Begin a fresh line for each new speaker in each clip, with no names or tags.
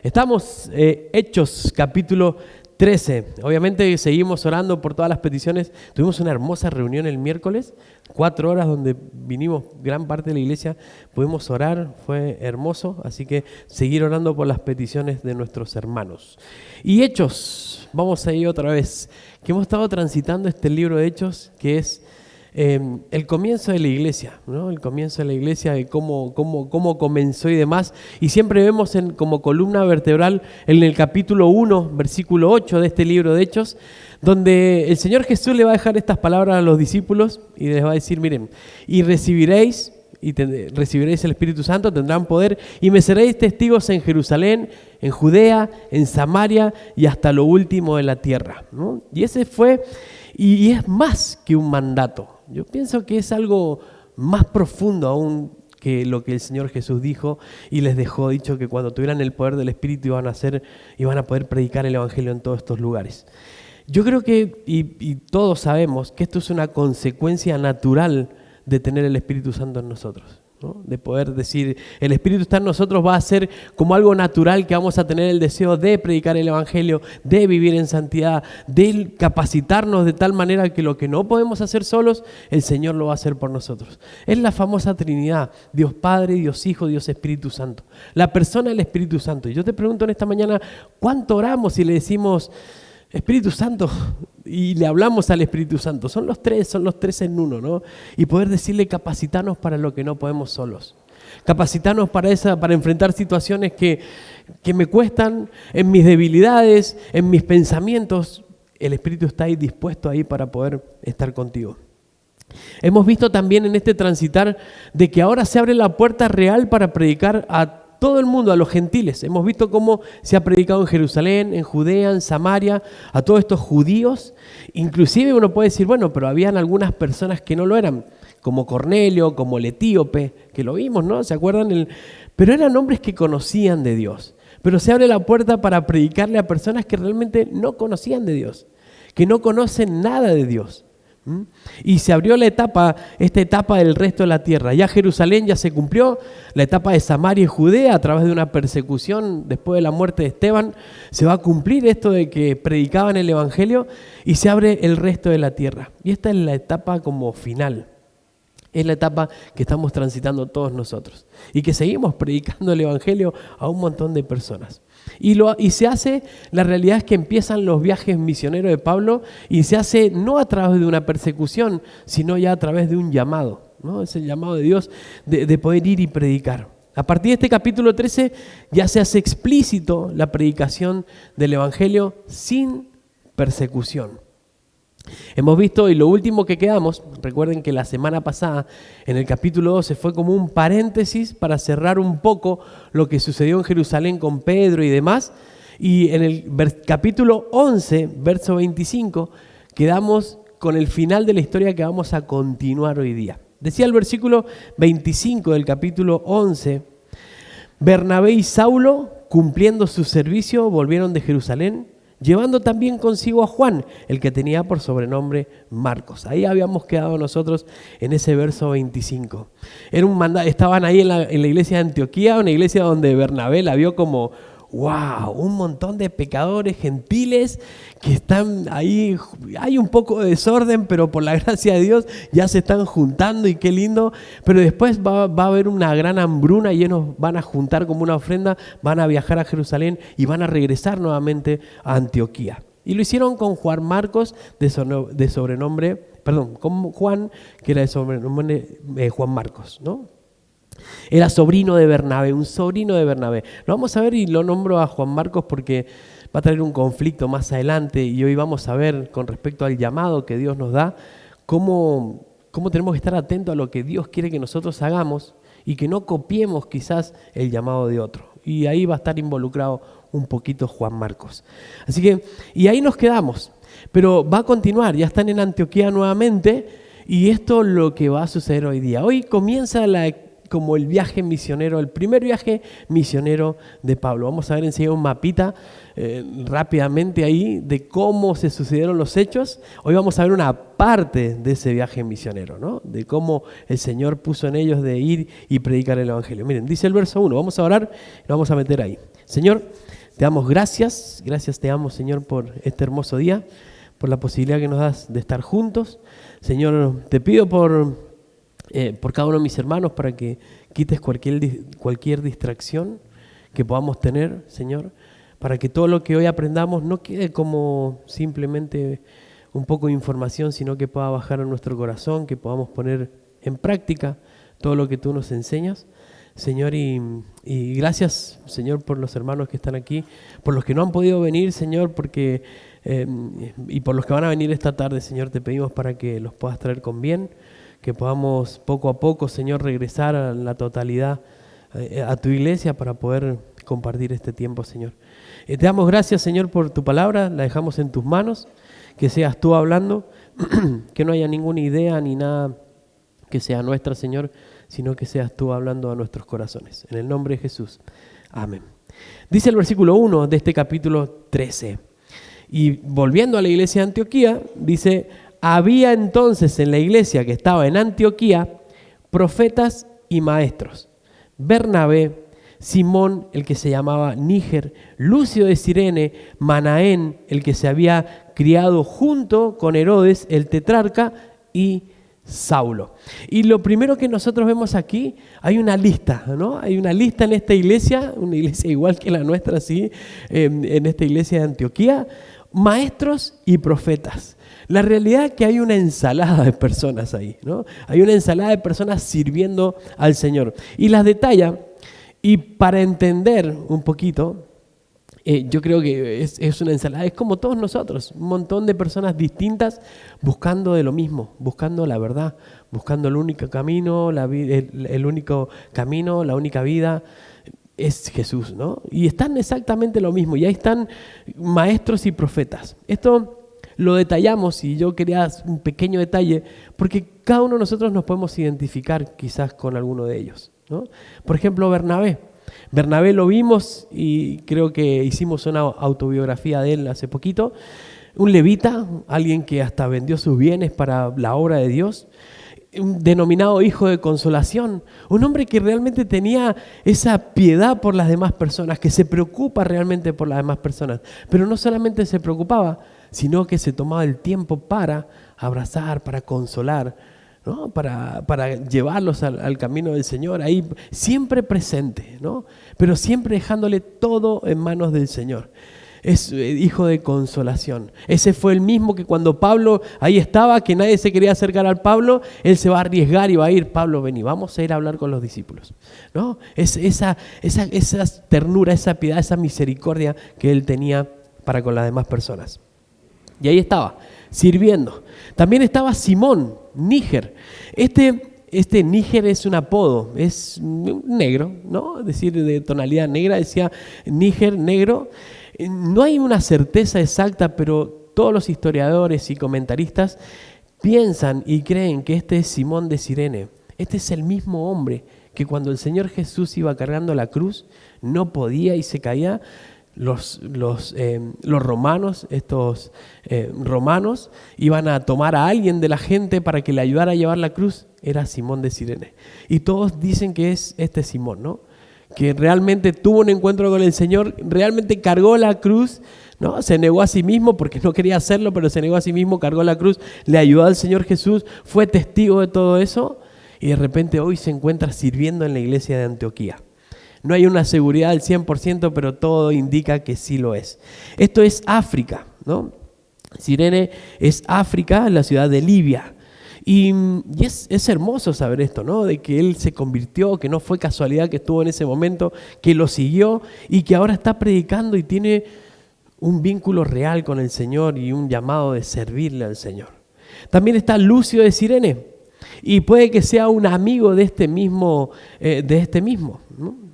Estamos Hechos capítulo 13. Obviamente seguimos orando por todas las peticiones. Tuvimos una hermosa reunión el miércoles, 4 horas donde vinimos gran parte de la iglesia. Pudimos orar, fue hermoso. Así que seguir orando por las peticiones de nuestros hermanos. Y Hechos, vamos a ir otra vez. Que hemos estado transitando este libro de Hechos que es el comienzo de la iglesia, ¿no? El comienzo de la iglesia, de cómo comenzó y demás. Y siempre vemos como columna vertebral en el capítulo 1, versículo 8 de este libro de Hechos, donde el Señor Jesús le va a dejar estas palabras a los discípulos y les va a decir, miren, y recibiréis el Espíritu Santo, tendrán poder y me seréis testigos en Jerusalén, en Judea, en Samaria y hasta lo último de la tierra, ¿no? Y ese fue, y es más que un mandato. Yo pienso que es algo más profundo aún que lo que el Señor Jesús dijo y les dejó dicho que cuando tuvieran el poder del Espíritu iban a poder predicar el Evangelio en todos estos lugares. Yo creo que, y todos sabemos, que esto es una consecuencia natural de tener el Espíritu Santo en nosotros, ¿no? De poder decir, el Espíritu está en nosotros, va a ser como algo natural que vamos a tener el deseo de predicar el Evangelio, de vivir en santidad, de capacitarnos de tal manera que lo que no podemos hacer solos, el Señor lo va a hacer por nosotros. Es la famosa Trinidad, Dios Padre, Dios Hijo, Dios Espíritu Santo. La persona del Espíritu Santo. Y yo te pregunto en esta mañana, ¿cuánto oramos y le decimos, Espíritu Santo, y le hablamos al Espíritu Santo? Son los tres en uno, ¿no? Y poder decirle, capacitarnos para lo que no podemos solos. Capacitarnos para enfrentar situaciones que me cuestan, en mis debilidades, en mis pensamientos. El Espíritu está ahí dispuesto ahí para poder estar contigo. Hemos visto también en este transitar de que ahora se abre la puerta real para predicar a todo el mundo, a los gentiles. Hemos visto cómo se ha predicado en Jerusalén, en Judea, en Samaria, a todos estos judíos. Inclusive uno puede decir, bueno, pero habían algunas personas que no lo eran, como Cornelio, como el etíope, que lo vimos, ¿no? ¿Se acuerdan? Pero eran hombres que conocían de Dios. Pero se abre la puerta para predicarle a personas que realmente no conocían de Dios, que no conocen nada de Dios. Y se abrió esta etapa del resto de la tierra. Ya Jerusalén ya se cumplió, la etapa de Samaria y Judea a través de una persecución después de la muerte de Esteban, se va a cumplir esto de que predicaban el Evangelio y se abre el resto de la tierra. Y esta es la etapa como final. Es la etapa que estamos transitando todos nosotros y que seguimos predicando el Evangelio a un montón de personas. Y se hace, la realidad es que empiezan los viajes misioneros de Pablo y se hace no a través de una persecución, sino ya a través de un llamado, ¿no? Es el llamado de Dios de poder ir y predicar. A partir de este capítulo 13 ya se hace explícito la predicación del Evangelio sin persecución. Hemos visto, y lo último que quedamos, recuerden que la semana pasada en el capítulo 12 fue como un paréntesis para cerrar un poco lo que sucedió en Jerusalén con Pedro y demás, y en el capítulo 11, verso 25, quedamos con el final de la historia que vamos a continuar hoy día. Decía el versículo 25 del capítulo 11, Bernabé y Saulo, cumpliendo su servicio, volvieron de Jerusalén, llevando también consigo a Juan, el que tenía por sobrenombre Marcos. Ahí habíamos quedado nosotros en ese verso 25. Estaban ahí en la iglesia de Antioquía, una iglesia donde Bernabé la vio como, wow, un montón de pecadores gentiles que están ahí. Hay un poco de desorden, pero por la gracia de Dios ya se están juntando y qué lindo. Pero después va a haber una gran hambruna y ellos van a juntar como una ofrenda, van a viajar a Jerusalén y van a regresar nuevamente a Antioquía. Y lo hicieron con Juan Marcos, con Juan, que era de sobrenombre Juan Marcos, ¿no? Era sobrino de Bernabé, un sobrino de Bernabé. Lo vamos a ver y lo nombro a Juan Marcos porque va a traer un conflicto más adelante y hoy vamos a ver con respecto al llamado que Dios nos da, cómo tenemos que estar atentos a lo que Dios quiere que nosotros hagamos y que no copiemos quizás el llamado de otro. Y ahí va a estar involucrado un poquito Juan Marcos. Así que, y ahí nos quedamos. Pero va a continuar, ya están en Antioquía nuevamente y esto es lo que va a suceder hoy día. Hoy comienza como el viaje misionero, el primer viaje misionero de Pablo. Vamos a ver enseguida un mapita rápidamente ahí de cómo se sucedieron los hechos. Hoy vamos a ver una parte de ese viaje misionero, ¿no? De cómo el Señor puso en ellos de ir y predicar el Evangelio. Miren, dice el verso 1, vamos a orar y nos vamos a meter ahí. Señor, Te damos gracias te damos, Señor, por este hermoso día, por la posibilidad que nos das de estar juntos. Señor, te pido por cada uno de mis hermanos para que quites cualquier distracción que podamos tener, Señor, para que todo lo que hoy aprendamos no quede como simplemente un poco de información, sino que pueda bajar a nuestro corazón, que podamos poner en práctica todo lo que tú nos enseñas, Señor, y gracias, Señor, por los hermanos que están aquí, por los que no han podido venir, Señor, y por los que van a venir esta tarde, Señor, te pedimos para que los puedas traer con bien, que podamos poco a poco, Señor, regresar a la totalidad a tu iglesia para poder compartir este tiempo, Señor. Te damos gracias, Señor, por tu palabra, la dejamos en tus manos, que seas tú hablando, que no haya ninguna idea ni nada que sea nuestra, Señor, sino que seas tú hablando a nuestros corazones. En el nombre de Jesús. Amén. Dice el versículo 1 de este capítulo 13. Y volviendo a la iglesia de Antioquía, dice: había entonces en la iglesia que estaba en Antioquía profetas y maestros: Bernabé, Simón, el que se llamaba Níger, Lucio de Cirene, Manaén, el que se había criado junto con Herodes, el tetrarca, y Saulo. Y lo primero que nosotros vemos aquí, hay una lista, ¿no? Hay una lista en esta iglesia, una iglesia igual que la nuestra, ¿sí? En esta iglesia de Antioquía, maestros y profetas. La realidad es que hay una ensalada de personas ahí, ¿no? Hay una ensalada de personas sirviendo al Señor. Y las detalla, y para entender un poquito, yo creo que es una ensalada, es como todos nosotros, un montón de personas distintas buscando de lo mismo, buscando la verdad, buscando el único camino, el único camino, la única vida, es Jesús, ¿no? Y están exactamente lo mismo, y ahí están maestros y profetas. Esto lo detallamos y yo quería un pequeño detalle, porque cada uno de nosotros nos podemos identificar quizás con alguno de ellos, ¿no? Por ejemplo, Bernabé lo vimos y creo que hicimos una autobiografía de él hace poquito. Un levita, alguien que hasta vendió sus bienes para la obra de Dios, un denominado hijo de consolación, un hombre que realmente tenía esa piedad por las demás personas, que se preocupa realmente por las demás personas, pero no solamente se preocupaba, sino que se tomaba el tiempo para abrazar, para consolar, ¿no? Para llevarlos al camino del Señor, ahí siempre presente, ¿no? Pero siempre dejándole todo en manos del Señor. Es hijo de consolación. Ese fue el mismo que cuando Pablo ahí estaba, que nadie se quería acercar al Pablo, él se va a arriesgar y va a ir: Pablo, vení, vamos a ir a hablar con los discípulos, ¿no? Esa ternura, esa piedad, esa misericordia que él tenía para con las demás personas. Y ahí estaba, sirviendo. También estaba Simón, Níger. Este Níger es un apodo, es negro, ¿no? Es decir, de tonalidad negra, decía Níger, negro. No hay una certeza exacta, pero todos los historiadores y comentaristas piensan y creen que este es Simón de Cirene. Este es el mismo hombre que cuando el Señor Jesús iba cargando la cruz, no podía y se caía. Los romanos, romanos, iban a tomar a alguien de la gente para que le ayudara a llevar la cruz. Era Simón de Cirene. Y todos dicen que es este Simón, ¿no? Que realmente tuvo un encuentro con el Señor, realmente cargó la cruz, ¿no? Se negó a sí mismo porque no quería hacerlo, pero se negó a sí mismo, cargó la cruz, le ayudó al Señor Jesús, fue testigo de todo eso y de repente hoy se encuentra sirviendo en la iglesia de Antioquía. No hay una seguridad del 100%, pero todo indica que sí lo es. Esto es África, ¿no? Cirene es África, la ciudad de Libia. Y es hermoso saber esto, ¿no? De que él se convirtió, que no fue casualidad que estuvo en ese momento, que lo siguió y que ahora está predicando y tiene un vínculo real con el Señor y un llamado de servirle al Señor. También está Lucio de Cirene y puede que sea un amigo de este mismo, ¿no?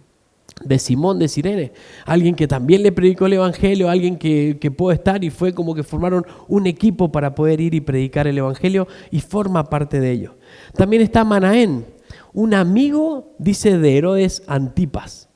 De Simón de Cirene, alguien que también le predicó el evangelio, alguien que pudo estar y fue como que formaron un equipo para poder ir y predicar el evangelio y forma parte de ello. También está Manaén, un amigo, dice, de Herodes Antipas.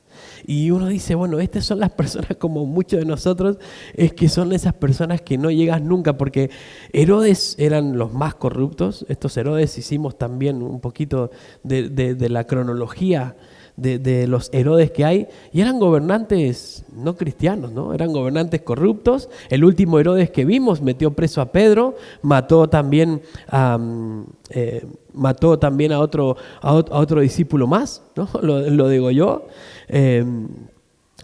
Y uno dice, bueno, estas son las personas como muchos de nosotros, es que son esas personas que no llegas nunca, porque Herodes eran los más corruptos. Estos Herodes, hicimos también un poquito de la cronología de los Herodes que hay, y eran gobernantes no cristianos, ¿no? Eran gobernantes corruptos. El último Herodes que vimos metió preso a Pedro, mató también a otro discípulo más, ¿no? Lo degolló.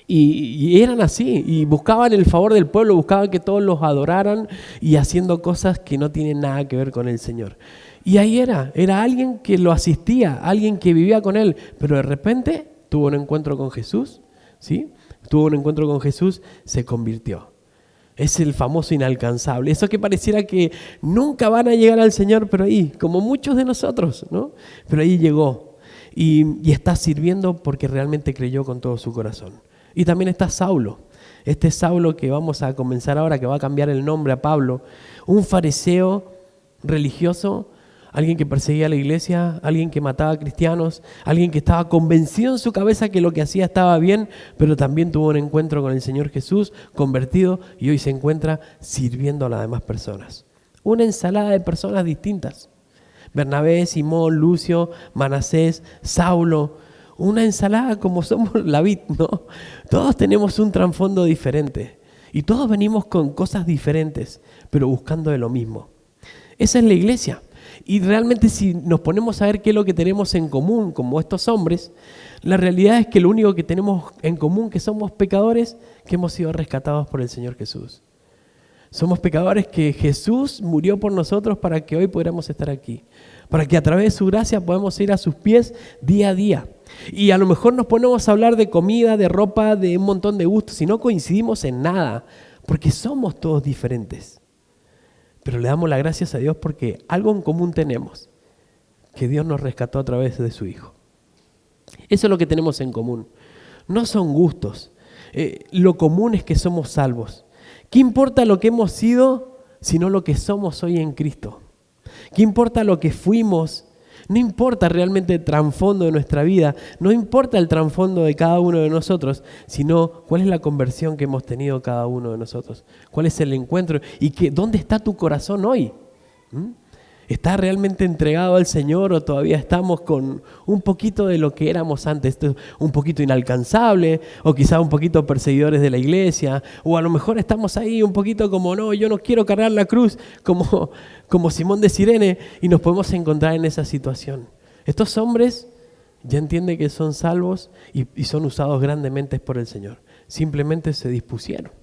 Y eran así, y buscaban el favor del pueblo, buscaban que todos los adoraran y haciendo cosas que no tienen nada que ver con el Señor. Y ahí era alguien que lo asistía, alguien que vivía con él, pero de repente tuvo un encuentro con Jesús, ¿sí? Tuvo un encuentro con Jesús, se convirtió. Es el famoso inalcanzable, eso que pareciera que nunca van a llegar al Señor, pero ahí, como muchos de nosotros, ¿no? Pero ahí llegó y está sirviendo porque realmente creyó con todo su corazón. Y también está Saulo, este Saulo que vamos a comenzar ahora, que va a cambiar el nombre a Pablo, un fariseo religioso, alguien que perseguía a la iglesia, alguien que mataba a cristianos, alguien que estaba convencido en su cabeza que lo que hacía estaba bien, pero también tuvo un encuentro con el Señor Jesús, convertido, y hoy se encuentra sirviendo a las demás personas. Una ensalada de personas distintas. Bernabé, Simón, Lucio, Manasés, Saulo. Una ensalada como somos la vid, ¿no? Todos tenemos un trasfondo diferente y todos venimos con cosas diferentes, pero buscando de lo mismo. Esa es la iglesia. Y realmente si nos ponemos a ver qué es lo que tenemos en común como estos hombres, la realidad es que lo único que tenemos en común que somos pecadores que hemos sido rescatados por el Señor Jesús. Somos pecadores que Jesús murió por nosotros para que hoy pudiéramos estar aquí, para que a través de su gracia podamos ir a sus pies día a día. Y a lo mejor nos ponemos a hablar de comida, de ropa, de un montón de gustos y no coincidimos en nada, porque somos todos diferentes. Pero le damos las gracias a Dios porque algo en común tenemos, que Dios nos rescató a través de su Hijo. Eso es lo que tenemos en común. No son gustos. Lo común es que somos salvos. ¿Qué importa lo que hemos sido, sino lo que somos hoy en Cristo? ¿Qué importa lo que fuimos? No importa realmente el trasfondo de nuestra vida, no importa el trasfondo de cada uno de nosotros, sino cuál es la conversión que hemos tenido cada uno de nosotros, cuál es el encuentro y dónde está tu corazón hoy. ¿Está realmente entregado al Señor o todavía estamos con un poquito de lo que éramos antes? Un poquito inalcanzable o quizá un poquito perseguidores de la iglesia, o a lo mejor estamos ahí un poquito como no, yo no quiero cargar la cruz, como Simón de Cirene, y nos podemos encontrar en esa situación. Estos hombres ya entienden que son salvos y son usados grandemente por el Señor. Simplemente se dispusieron.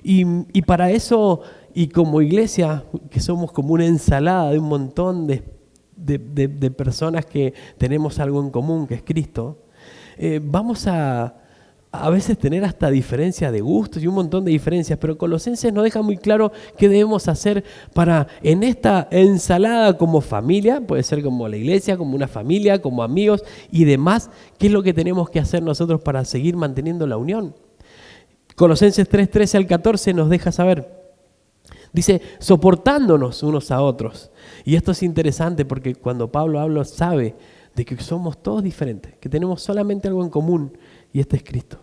Y para eso, y como iglesia, que somos como una ensalada de un montón de personas que tenemos algo en común, que es Cristo, vamos a veces tener hasta diferencias de gustos y un montón de diferencias, pero Colosenses nos deja muy claro qué debemos hacer para en esta ensalada como familia, puede ser como la iglesia, como una familia, como amigos y demás, qué es lo que tenemos que hacer nosotros para seguir manteniendo la unión. Colosenses 3:13 al 14 nos deja saber. Dice, soportándonos unos a otros. Y esto es interesante porque cuando Pablo habla, sabe de que somos todos diferentes, que tenemos solamente algo en común, y este es Cristo.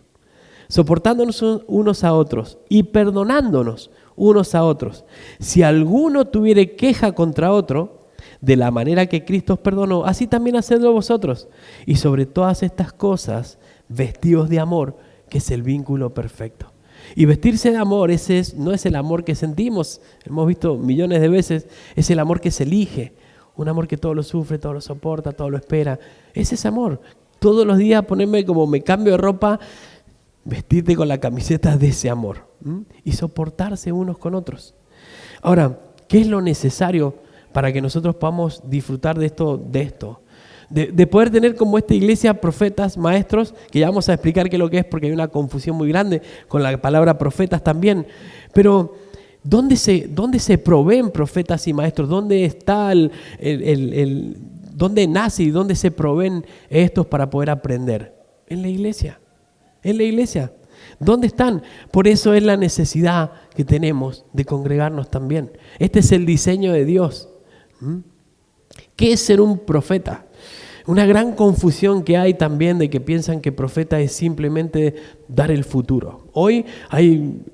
Soportándonos unos a otros y perdonándonos unos a otros. Si alguno tuviere queja contra otro, de la manera que Cristo os perdonó, así también hacedlo vosotros. Y sobre todas estas cosas, vestidos de amor, que es el vínculo perfecto. Y vestirse de amor, no es el amor que sentimos, hemos visto millones de veces, es el amor que se elige, un amor que todo lo sufre, todo lo soporta, todo lo espera. Es ese amor. Todos los días ponerme como me cambio de ropa, vestirte con la camiseta de ese amor, y soportarse unos con otros. Ahora, ¿qué es lo necesario para que nosotros podamos disfrutar de esto? De poder tener como esta iglesia profetas, maestros, que ya vamos a explicar qué es lo que es porque hay una confusión muy grande con la palabra profetas también. Pero, ¿dónde se proveen profetas y maestros? ¿Dónde está dónde nace y dónde se proveen estos para poder aprender? En la iglesia. En la iglesia. ¿Dónde están? Por eso es la necesidad que tenemos de congregarnos también. Este es el diseño de Dios. ¿Qué es ser un profeta? Una gran confusión que hay también de que piensan que profeta es simplemente dar el futuro. Hoy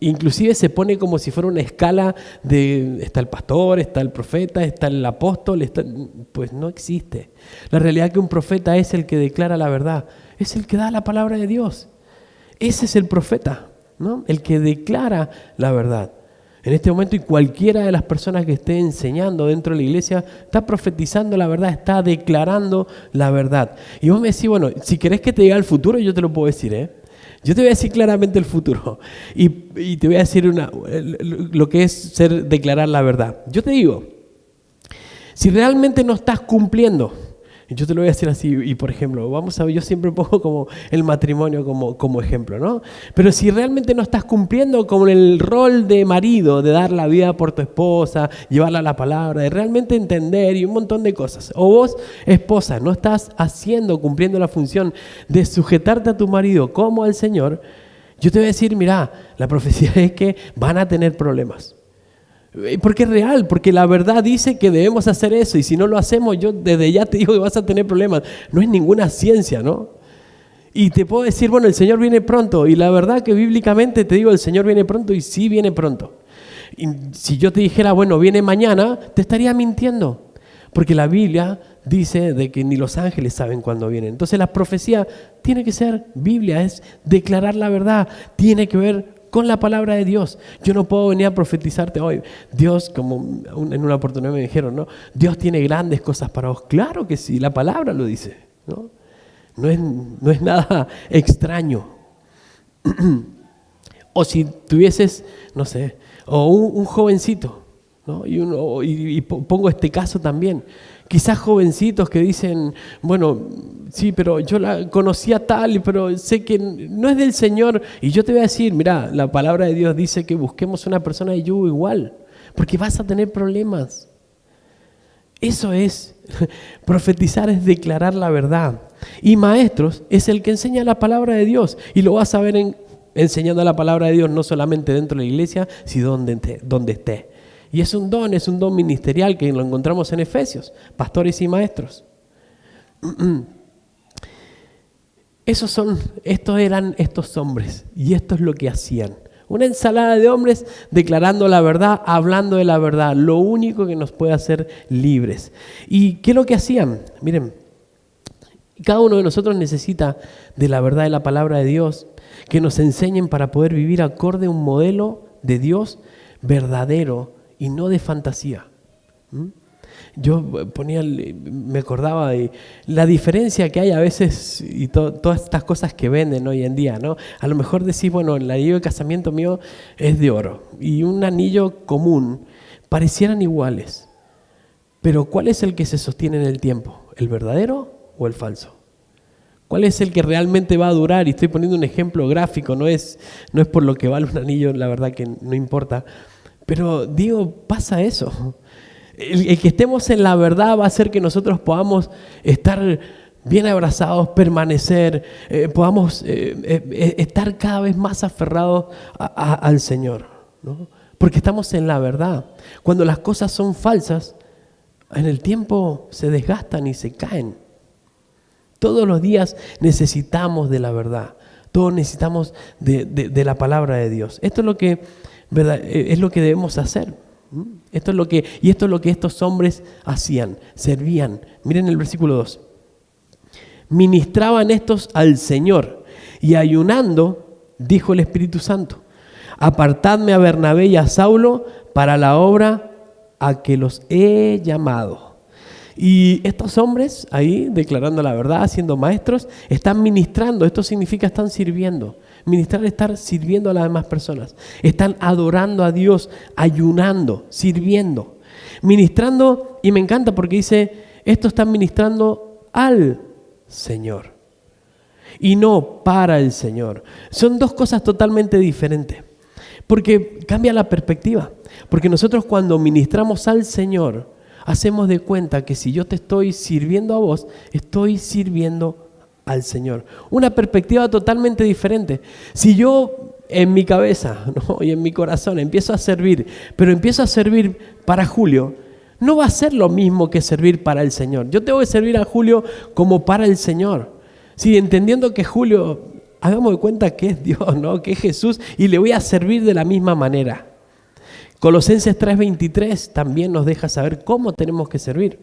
inclusive se pone como si fuera una escala de está el pastor, está el profeta, está el apóstol, pues no existe. La realidad es que un profeta es el que declara la verdad, es el que da la palabra de Dios. Ese es el profeta, ¿no? El que declara la verdad. En este momento, y cualquiera de las personas que esté enseñando dentro de la iglesia está profetizando la verdad, está declarando la verdad. Y vos me decís, bueno, si querés que te diga el futuro, yo te lo puedo decir, ¿eh? Yo te voy a decir claramente el futuro y te voy a decir lo que es declarar la verdad. Yo te digo, si realmente no estás cumpliendo, yo te lo voy a decir así, y por ejemplo, vamos a ver, yo siempre pongo como el matrimonio como ejemplo, ¿no? Pero si realmente no estás cumpliendo con el rol de marido, de dar la vida por tu esposa, llevarla a la palabra, de realmente entender y un montón de cosas, o vos, esposa, no estás cumpliendo la función de sujetarte a tu marido como al Señor, yo te voy a decir, mira, la profecía es que van a tener problemas. Porque es real, porque la verdad dice que debemos hacer eso y si no lo hacemos, yo desde ya te digo que vas a tener problemas. No es ninguna ciencia, ¿no? Y te puedo decir, bueno, el Señor viene pronto y la verdad que bíblicamente te digo, el Señor viene pronto y sí viene pronto. Y si yo te dijera, bueno, viene mañana, te estaría mintiendo, porque la Biblia dice de que ni los ángeles saben cuándo vienen. Entonces la profecía tiene que ser Biblia, es declarar la verdad, tiene que ver con la palabra de Dios. Yo no puedo venir a profetizarte hoy. Dios, como en una oportunidad me dijeron, ¿no? Dios tiene grandes cosas para vos. Claro que sí, la palabra lo dice, ¿no? No es nada extraño. O si tuvieses, no sé, o un jovencito, ¿no? Y pongo este caso también. Quizás jovencitos que dicen, bueno, sí, pero yo la conocía tal, pero sé que no es del Señor. Y yo te voy a decir, mira, la palabra de Dios dice que busquemos una persona de yugo igual, porque vas a tener problemas. Eso es, profetizar es declarar la verdad. Y maestros es el que enseña la palabra de Dios. Y lo vas a ver enseñando la palabra de Dios no solamente dentro de la iglesia, sino donde esté. Y es un don ministerial que lo encontramos en Efesios, pastores y maestros. Estos eran estos hombres y esto es lo que hacían. Una ensalada de hombres declarando la verdad, hablando de la verdad, lo único que nos puede hacer libres. ¿Y qué es lo que hacían? Miren, cada uno de nosotros necesita de la verdad de la palabra de Dios, que nos enseñen para poder vivir acorde a un modelo de Dios verdadero y no de fantasía. Yo me acordaba de la diferencia que hay a veces y todas estas cosas que venden hoy en día, ¿no? A lo mejor decís, bueno, el anillo de casamiento mío es de oro y un anillo común parecieran iguales, pero ¿cuál es el que se sostiene en el tiempo? ¿El verdadero o el falso? ¿Cuál es el que realmente va a durar? Y estoy poniendo un ejemplo gráfico, no es por lo que vale un anillo, la verdad que no importa. Pero digo, pasa eso. El que estemos en la verdad va a hacer que nosotros podamos estar bien abrazados, permanecer, podamos estar cada vez más aferrados al Señor, ¿no? Porque estamos en la verdad. Cuando las cosas son falsas, en el tiempo se desgastan y se caen. Todos los días necesitamos de la verdad. Todos necesitamos de la palabra de Dios. Esto es lo que, ¿verdad? Es lo que debemos hacer. Esto es lo que estos hombres hacían, servían. Miren el versículo 2. Ministraban estos al Señor y ayunando, dijo el Espíritu Santo, apartadme a Bernabé y a Saulo para la obra a que los he llamado. Y estos hombres ahí, declarando la verdad, siendo maestros, están ministrando. Esto significa están sirviendo. Ministrar es estar sirviendo a las demás personas. Están adorando a Dios, ayunando, sirviendo. Ministrando, y me encanta porque dice, estos están ministrando al Señor y no para el Señor. Son dos cosas totalmente diferentes. Porque cambia la perspectiva. Porque nosotros cuando ministramos al Señor, hacemos de cuenta que si yo te estoy sirviendo a vos, estoy sirviendo al Señor. Una perspectiva totalmente diferente. Si yo en mi cabeza, ¿no? y en mi corazón empiezo a servir, pero empiezo a servir para Julio, no va a ser lo mismo que servir para el Señor. Yo tengo que servir a Julio como para el Señor. Sí, entendiendo que Julio, hagamos de cuenta que es Dios, ¿no? Que es Jesús, y le voy a servir de la misma manera. Colosenses 3:23 también nos deja saber cómo tenemos que servir.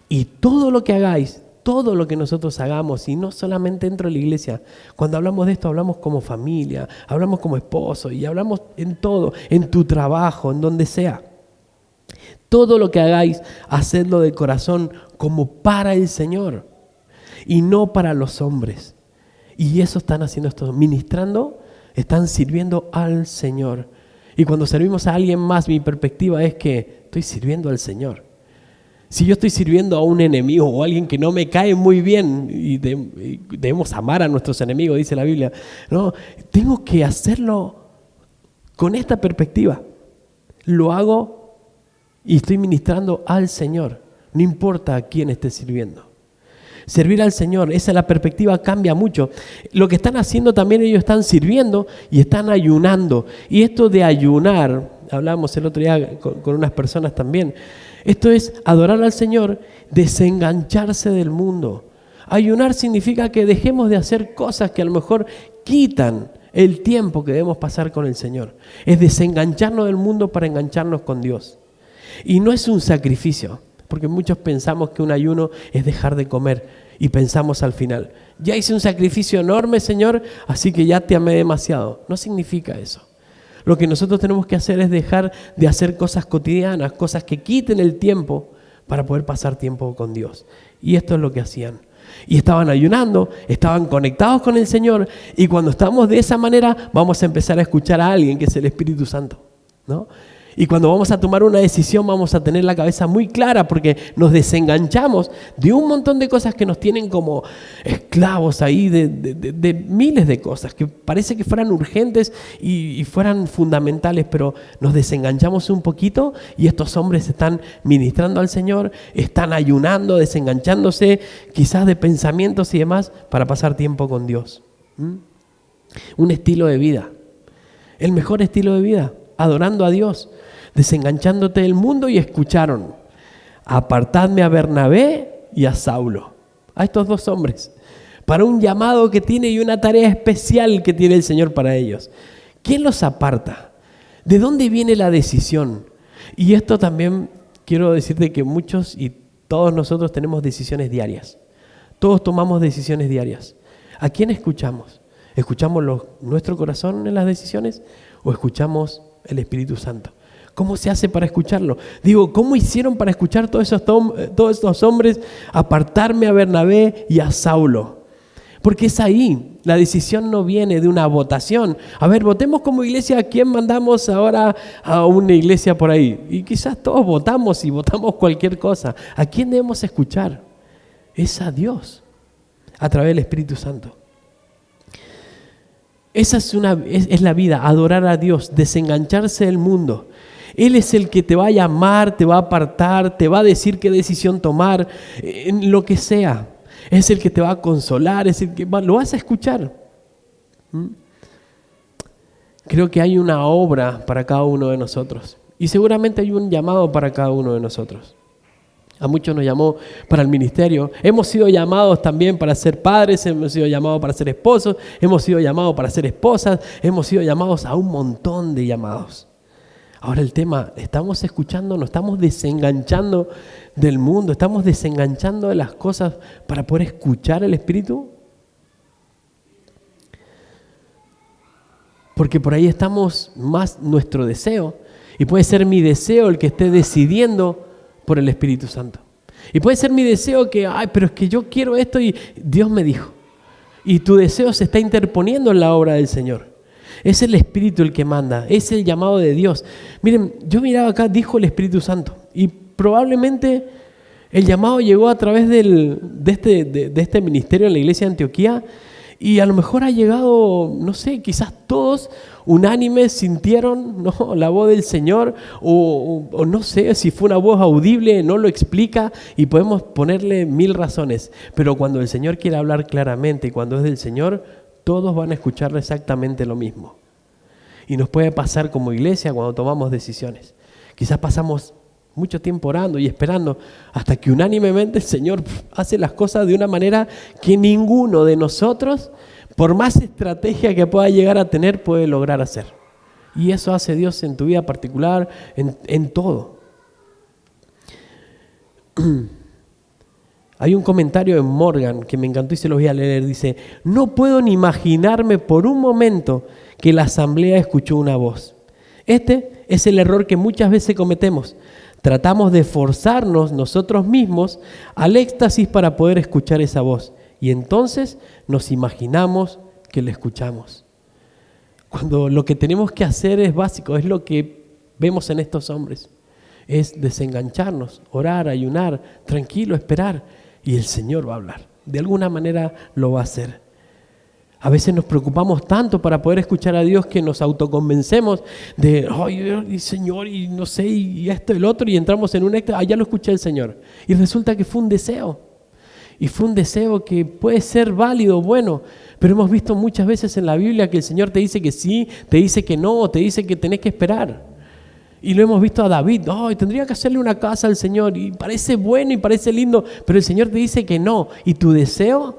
Y todo lo que hagáis, todo lo que nosotros hagamos, y no solamente dentro de la iglesia, cuando hablamos de esto hablamos como familia, hablamos como esposo y hablamos en todo, en tu trabajo, en donde sea. Todo lo que hagáis, hacedlo de corazón como para el Señor y no para los hombres. Y eso están haciendo estos, ministrando, están sirviendo al Señor. Y cuando servimos a alguien más, mi perspectiva es que estoy sirviendo al Señor. Si yo estoy sirviendo a un enemigo o a alguien que no me cae muy bien, y debemos amar a nuestros enemigos, dice la Biblia, no, tengo que hacerlo con esta perspectiva. Lo hago y estoy ministrando al Señor, no importa a quién esté sirviendo. Servir al Señor, esa es la perspectiva, cambia mucho. Lo que están haciendo también, ellos están sirviendo y están ayunando. Y esto de ayunar, hablábamos el otro día con unas personas también, esto es adorar al Señor, desengancharse del mundo. Ayunar significa que dejemos de hacer cosas que a lo mejor quitan el tiempo que debemos pasar con el Señor. Es desengancharnos del mundo para engancharnos con Dios. Y no es un sacrificio, porque muchos pensamos que un ayuno es dejar de comer y pensamos al final, ya hice un sacrificio enorme, Señor, así que ya te amé demasiado. No significa eso. Lo que nosotros tenemos que hacer es dejar de hacer cosas cotidianas, cosas que quiten el tiempo para poder pasar tiempo con Dios. Y esto es lo que hacían. Y estaban ayunando, estaban conectados con el Señor, y cuando estamos de esa manera vamos a empezar a escuchar a alguien que es el Espíritu Santo, ¿no? Y cuando vamos a tomar una decisión vamos a tener la cabeza muy clara porque nos de un montón de cosas que nos tienen como esclavos ahí de miles de cosas que parece que fueran urgentes y fueran fundamentales, pero nos desenganchamos un poquito y estos hombres están ministrando al Señor, están ayunando, desenganchándose quizás de pensamientos y demás para pasar tiempo con Dios. Un estilo de vida, el mejor estilo de vida, adorando a Dios, desenganchándote del mundo. Y escucharon: apartadme a Bernabé y a Saulo, a estos dos hombres, para un llamado que tiene y una tarea especial que tiene el Señor para ellos. ¿Quién los aparta? ¿De dónde viene la decisión? Y esto también quiero decirte que muchos y todos nosotros tenemos decisiones diarias. Todos tomamos decisiones diarias. ¿A quién escuchamos? ¿Escuchamos nuestro corazón en las decisiones o escuchamos el Espíritu Santo? ¿Cómo se hace para escucharlo? Digo, ¿cómo hicieron para escuchar todos estos hombres apartarme a Bernabé y a Saulo? Porque es ahí, la decisión no viene de una votación. A ver, votemos como iglesia, ¿a quién mandamos ahora a una iglesia por ahí? Y quizás todos votamos y votamos cualquier cosa. ¿A quién debemos escuchar? Es a Dios, a través del Espíritu Santo. Esa es la vida, adorar a Dios, desengancharse del mundo. Él es el que te va a llamar, te va a apartar, te va a decir qué decisión tomar, en lo que sea. Es el que te va a consolar, es el que lo vas a escuchar. Creo que hay una obra para cada uno de nosotros. Y seguramente hay un llamado para cada uno de nosotros. A muchos nos llamó para el ministerio. Hemos sido llamados también para ser padres, hemos sido llamados para ser esposos, hemos sido llamados para ser esposas, hemos sido llamados a un montón de llamados. Ahora el tema, ¿estamos escuchando? ¿Nos estamos desenganchando del mundo? ¿Estamos desenganchando de las cosas para poder escuchar el Espíritu? Porque por ahí estamos más nuestro deseo. Y puede ser mi deseo el que esté decidiendo por el Espíritu Santo. Y puede ser mi deseo que, pero es que yo quiero esto y Dios me dijo. Y tu deseo se está interponiendo en la obra del Señor. Es el Espíritu el que manda, es el llamado de Dios. Miren, yo miraba acá, dijo el Espíritu Santo, y probablemente el llamado llegó a través de este ministerio en la iglesia de Antioquía, y a lo mejor ha llegado, no sé, quizás todos unánimes sintieron, ¿no?, la voz del Señor, o no sé si fue una voz audible, no lo explica, y podemos ponerle 1000 razones, pero cuando el Señor quiere hablar claramente y cuando es del Señor, todos van a escuchar exactamente lo mismo. Y nos puede pasar como iglesia cuando tomamos decisiones. Quizás pasamos mucho tiempo orando y esperando, hasta que unánimemente el Señor hace las cosas de una manera que ninguno de nosotros, por más estrategia que pueda llegar a tener, puede lograr hacer. Y eso hace Dios en tu vida particular, en todo. Hay un comentario de Morgan que me encantó y se los voy a leer. Dice: no puedo ni imaginarme por un momento que la asamblea escuchó una voz. Este es el error que muchas veces cometemos. Tratamos de forzarnos nosotros mismos al éxtasis para poder escuchar esa voz. Y entonces nos imaginamos que la escuchamos. Cuando lo que tenemos que hacer es básico, es lo que vemos en estos hombres. Es desengancharnos, orar, ayunar, tranquilo, esperar. Y el Señor va a hablar. De alguna manera lo va a hacer. A veces nos preocupamos tanto para poder escuchar a Dios que nos autoconvencemos de, ay, Señor, y no sé, y esto y el otro, y entramos en un éxtasis, ya lo escuché el Señor. Y resulta que fue un deseo. Y fue un deseo que puede ser válido, bueno, pero hemos visto muchas veces en la Biblia que el Señor te dice que sí, te dice que no, te dice que tenés que esperar. Y lo hemos visto a David, tendría que hacerle una casa al Señor, y parece bueno y parece lindo, pero el Señor te dice que no, y tu deseo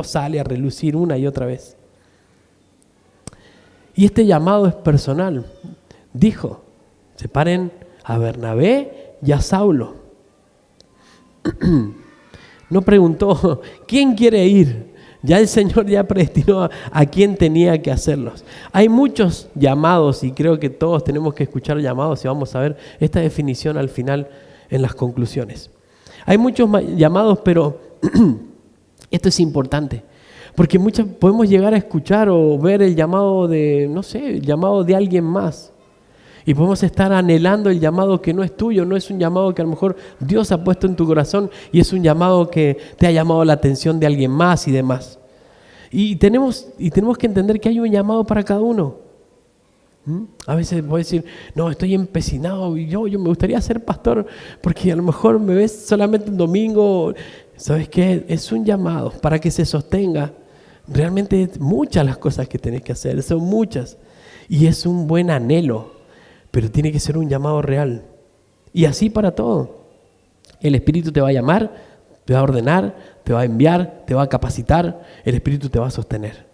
sale a relucir una y otra vez. Y este llamado es personal. Dijo: separen a Bernabé y a Saulo. No preguntó, ¿quién quiere ir? Ya el Señor ya predestinó a quién tenía que hacerlos. Hay muchos llamados y creo que todos tenemos que escuchar llamados y vamos a ver esta definición al final en las conclusiones. Hay muchos llamados, pero esto es importante porque podemos llegar a escuchar o ver el llamado de, no sé, el llamado de alguien más. Y podemos estar anhelando el llamado que no es tuyo, no es un llamado que a lo mejor Dios ha puesto en tu corazón y es un llamado que te ha llamado la atención de alguien más y demás. Y tenemos que entender que hay un llamado para cada uno. A veces puedes decir, no, estoy empecinado y yo me gustaría ser pastor porque a lo mejor me ves solamente un domingo. ¿Sabes qué? Es un llamado para que se sostenga. Realmente es muchas las cosas que tenés que hacer, son muchas. Y es un buen anhelo. Pero tiene que ser un llamado real. Y así para todo. El Espíritu te va a llamar, te va a ordenar, te va a enviar, te va a capacitar. El Espíritu te va a sostener.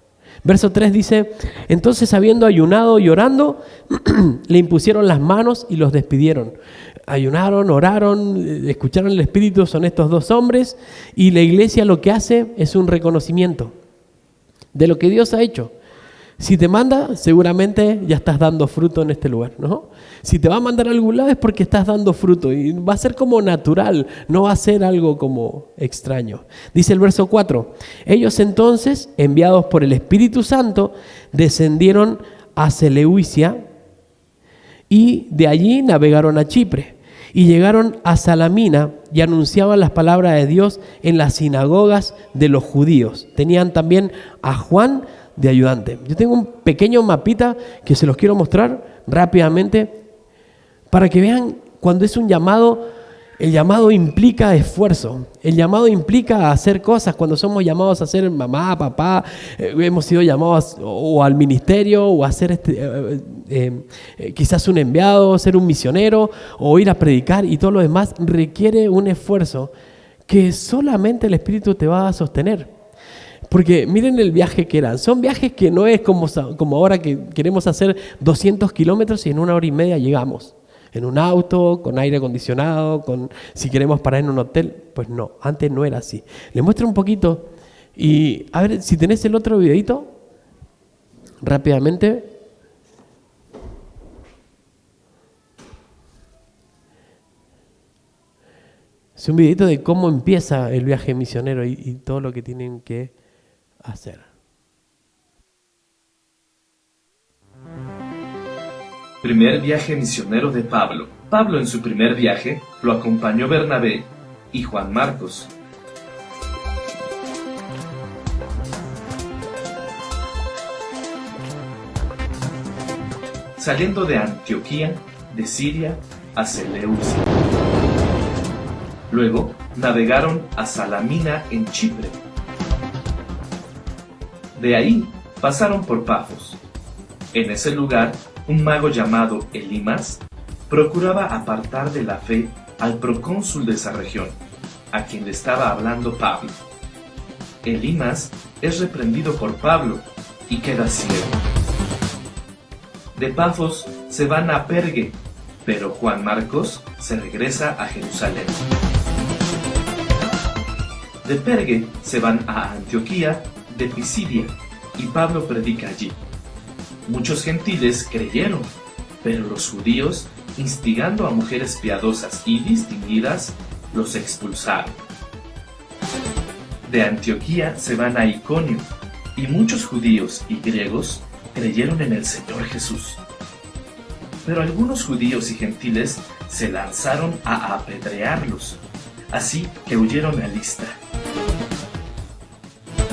Verso 3 dice: entonces, habiendo ayunado y orando, le impusieron las manos y los despidieron. Ayunaron, oraron, escucharon el Espíritu, son estos dos hombres. Y la iglesia lo que hace es un reconocimiento de lo que Dios ha hecho. Si te manda, seguramente ya estás dando fruto en este lugar, ¿no? Si te va a mandar a algún lado es porque estás dando fruto y va a ser como natural, no va a ser algo como extraño. Dice el verso 4, ellos entonces, enviados por el Espíritu Santo, descendieron a Seleucia y de allí navegaron a Chipre y llegaron a Salamina y anunciaban las palabras de Dios en las sinagogas de los judíos. Tenían también a Juan de ayudante. Yo tengo un pequeño mapita que se los quiero mostrar rápidamente para que vean cuando es un llamado. El llamado implica esfuerzo, el llamado implica hacer cosas. Cuando somos llamados a ser mamá, papá, hemos sido llamados o al ministerio o a ser quizás un enviado, ser un misionero o ir a predicar y todo lo demás requiere un esfuerzo que solamente el Espíritu te va a sostener. Porque miren el viaje que eran. Son viajes que no es como ahora que queremos hacer 200 kilómetros y en 1 hora y media llegamos. En un auto, con aire acondicionado, si queremos parar en un hotel. Pues no, antes no era así. Les muestro un poquito. Y a ver, si tenés el otro videito, rápidamente. Es un videito de cómo empieza el viaje misionero y todo lo que tienen que hacer.
Primer viaje misionero de Pablo. Pablo en su primer viaje lo acompañó Bernabé y Juan Marcos. Saliendo de Antioquía, de Siria, a Seleucia. Luego navegaron a Salamina en Chipre. De ahí pasaron por Pafos. En ese lugar, un mago llamado Elimas procuraba apartar de la fe al procónsul de esa región, a quien le estaba hablando Pablo. Elimas es reprendido por Pablo y queda ciego. De Pafos se van a Perge, pero Juan Marcos se regresa a Jerusalén. De Perge se van a Antioquía de Pisidia y Pablo predica allí. Muchos gentiles creyeron, pero los judíos, instigando a mujeres piadosas y distinguidas, los expulsaron. De Antioquía se van a Iconio, y muchos judíos y griegos creyeron en el Señor Jesús. Pero algunos judíos y gentiles se lanzaron a apedrearlos, así que huyeron a Listra.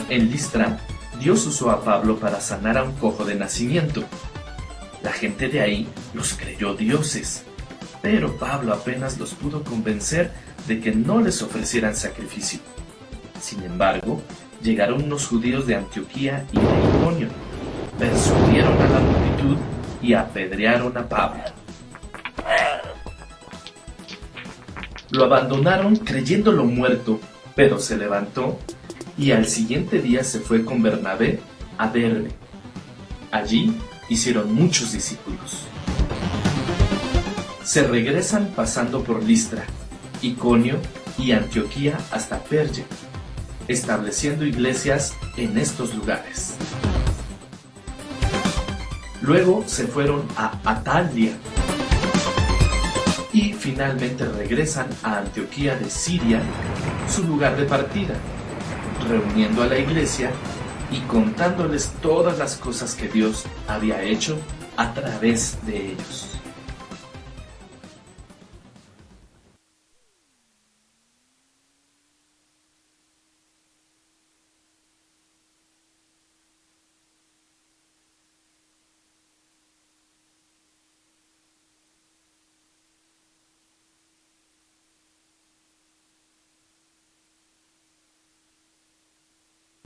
En Listra, Dios usó a Pablo para sanar a un cojo de nacimiento. La gente de ahí los creyó dioses, pero Pablo apenas los pudo convencer de que no les ofrecieran sacrificio. Sin embargo, llegaron unos judíos de Antioquía y de Iconio, persuadieron a la multitud y apedrearon a Pablo. Lo abandonaron creyéndolo muerto, pero se levantó y al siguiente día se fue con Bernabé a Derbe. Allí hicieron muchos discípulos. Se regresan pasando por Listra, Iconio y Antioquía hasta Perge, estableciendo iglesias en estos lugares. Luego se fueron a Atalia y finalmente regresan a Antioquía de Siria, su lugar de partida, reuniendo a la iglesia y contándoles todas las cosas que Dios había hecho a través de ellos.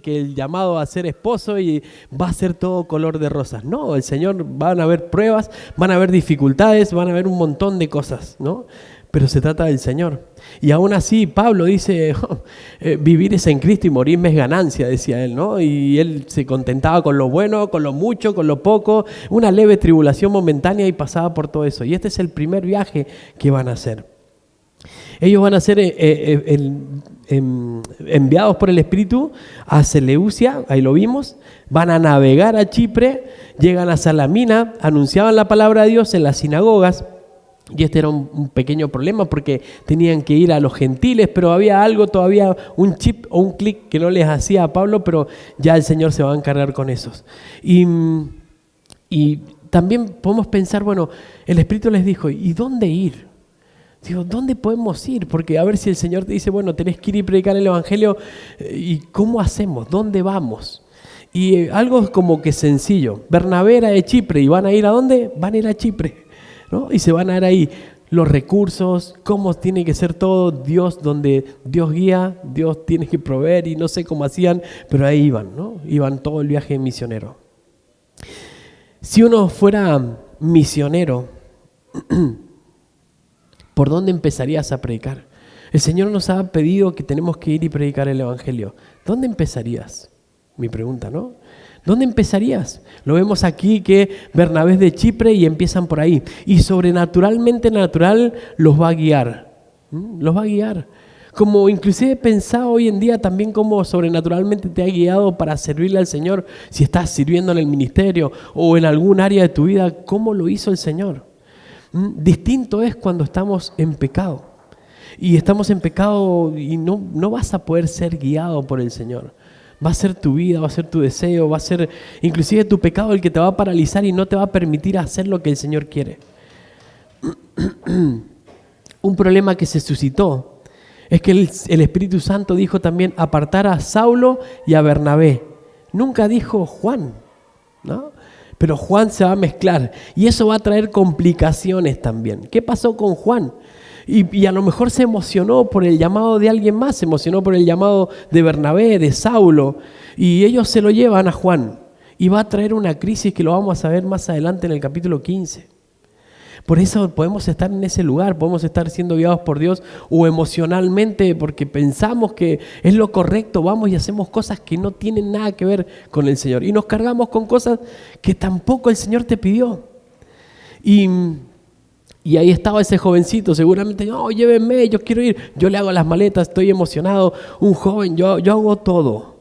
Que el llamado a ser esposo y va a ser todo color de rosas. No, el Señor, van a haber pruebas, van a haber dificultades, van a haber un montón de cosas, ¿no? Pero se trata del Señor. Y aún así, Pablo dice, vivir es en Cristo y morirme es ganancia, decía él, ¿no? Y él se contentaba con lo bueno, con lo mucho, con lo poco, una leve tribulación momentánea y pasaba por todo eso. Y este es el primer viaje que van a hacer. Ellos van a ser enviados por el Espíritu a Seleucia, ahí lo vimos, van a navegar a Chipre, llegan a Salamina, anunciaban la palabra de Dios en las sinagogas, y este era un pequeño problema porque tenían que ir a los gentiles, pero había algo todavía, un chip o un clic que no les hacía a Pablo, pero ya el Señor se va a encargar con esos. Y también podemos pensar, bueno, el Espíritu les dijo, ¿y dónde ir? Digo, ¿dónde podemos ir? Porque a ver si el Señor te dice, bueno, tenés que ir y predicar el Evangelio, ¿y cómo hacemos? ¿Dónde vamos? Y algo como que sencillo. Bernabé era de Chipre, ¿y van a ir a dónde? Van a ir a Chipre, ¿no? Y se van a ver ahí los recursos, cómo tiene que ser todo, Dios, donde Dios guía, Dios tiene que proveer, y no sé cómo hacían, pero ahí iban, ¿no? Iban todo el viaje misionero. Si uno fuera misionero, ¿por dónde empezarías a predicar? El Señor nos ha pedido que tenemos que ir y predicar el Evangelio. ¿Dónde empezarías? Mi pregunta, ¿no? ¿Dónde empezarías? Lo vemos aquí que Bernabé es de Chipre y empiezan por ahí. Y sobrenaturalmente natural los va a guiar. Los va a guiar. Como inclusive pensaba hoy en día también cómo sobrenaturalmente te ha guiado para servirle al Señor. Si estás sirviendo en el ministerio o en algún área de tu vida, ¿cómo lo hizo el Señor? Distinto es cuando estamos en pecado. Y estamos en pecado y no vas a poder ser guiado por el Señor. Va a ser tu vida, va a ser tu deseo, va a ser inclusive tu pecado el que te va a paralizar y no te va a permitir hacer lo que el Señor quiere. Un problema que se suscitó es que el Espíritu Santo dijo también apartar a Saulo y a Bernabé. Nunca dijo Juan, ¿no? Pero Juan se va a mezclar y eso va a traer complicaciones también. ¿Qué pasó con Juan? Y a lo mejor se emocionó por el llamado de alguien más, se emocionó por el llamado de Bernabé, de Saulo, y ellos se lo llevan a Juan. Y va a traer una crisis que lo vamos a ver más adelante en el capítulo 15. Por eso podemos estar en ese lugar, podemos estar siendo guiados por Dios o emocionalmente porque pensamos que es lo correcto, vamos y hacemos cosas que no tienen nada que ver con el Señor. Y nos cargamos con cosas que tampoco el Señor te pidió. Y ahí estaba ese jovencito, seguramente, no, llévenme, yo quiero ir, yo le hago las maletas, estoy emocionado, un joven, yo hago todo.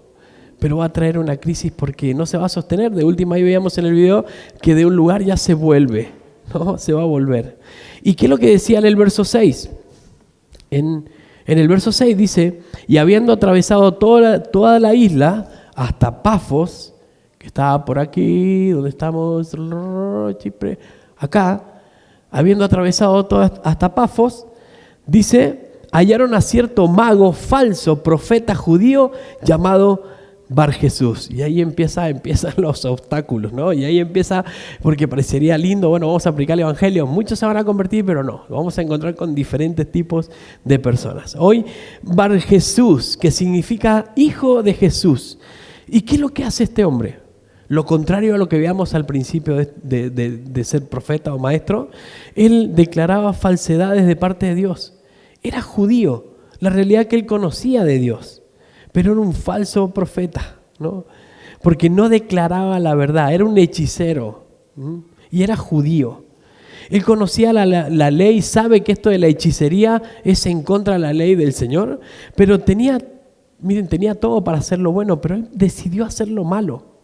Pero va a traer una crisis porque no se va a sostener. De última, ahí veíamos en el video que de un lugar ya se vuelve, ¿no? Se va a volver. ¿Y qué es lo que decía en el verso 6? En el verso 6 dice, y habiendo atravesado toda la isla hasta Pafos, que estaba por aquí, donde estamos, Chipre, acá, habiendo atravesado hasta Pafos, dice, hallaron a cierto mago falso, profeta judío, llamado Barjesús. Y ahí empiezan los obstáculos, ¿no? Y ahí empieza, porque parecería lindo, bueno, vamos a aplicar el evangelio, muchos se van a convertir, pero no, lo vamos a encontrar con diferentes tipos de personas. Hoy, Barjesús, que significa hijo de Jesús. ¿Y qué es lo que hace este hombre? Lo contrario a lo que veíamos al principio de ser profeta o maestro, él declaraba falsedades de parte de Dios. Era judío, la realidad que él conocía de Dios, pero era un falso profeta, ¿no? Porque no declaraba la verdad, era un hechicero, ¿m? Y era judío. Él conocía la ley, sabe que esto de la hechicería es en contra de la ley del Señor, pero tenía todo para hacerlo bueno, pero él decidió hacerlo malo.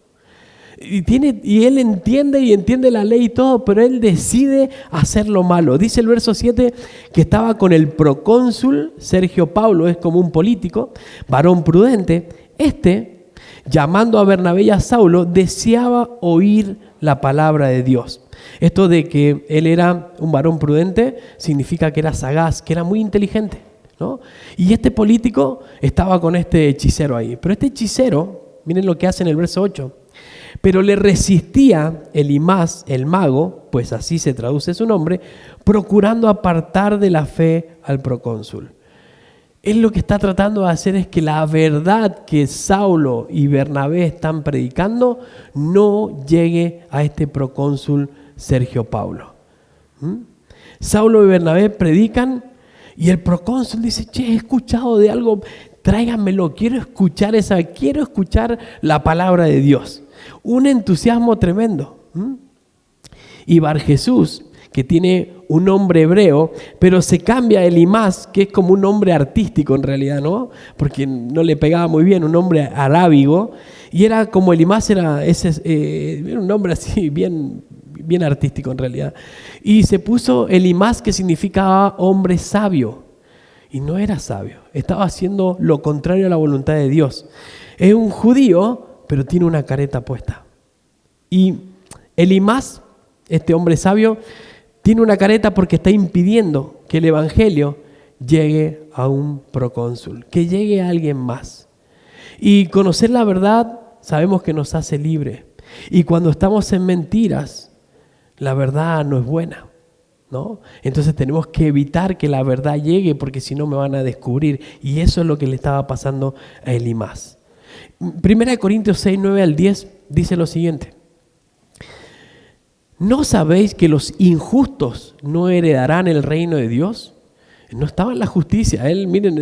Y él entiende la ley y todo, pero él decide hacerlo malo. Dice el verso 7 que estaba con el procónsul Sergio Paulo, es como un político, varón prudente. Llamando a Bernabé y a Saulo, deseaba oír la palabra de Dios. Esto de que él era un varón prudente significa que era sagaz, que era muy inteligente, ¿no? Y este político estaba con este hechicero ahí. Pero este hechicero, miren lo que hace en el verso 8. Pero le resistía Elimás, el mago, pues así se traduce su nombre, procurando apartar de la fe al procónsul. Él lo que está tratando de hacer es que la verdad que Saulo y Bernabé están predicando no llegue a este procónsul Sergio Paulo. Saulo y Bernabé predican y el procónsul dice, che, he escuchado de algo, tráiganmelo, quiero escuchar la palabra de Dios. Un entusiasmo tremendo. Y Barjesús, que tiene un nombre hebreo, pero se cambia a Elimás, que es como un nombre artístico en realidad, ¿no? Porque no le pegaba muy bien, un nombre arábigo, y era como Elimás, era un nombre así bien artístico en realidad. Y se puso Elimás, que significaba hombre sabio, y no era sabio, estaba haciendo lo contrario a la voluntad de Dios. Es un judío, pero tiene una careta puesta. Y Elimás, este hombre sabio, tiene una careta porque está impidiendo que el evangelio llegue a un procónsul, que llegue a alguien más. Y conocer la verdad sabemos que nos hace libre. Y cuando estamos en mentiras, la verdad no es buena, ¿no? Entonces tenemos que evitar que la verdad llegue porque si no me van a descubrir. Y eso es lo que le estaba pasando a Elimás. 1 Corintios 6, 9 al 10 dice lo siguiente. ¿No sabéis que los injustos no heredarán el reino de Dios? No estaba en la justicia. Él, miren,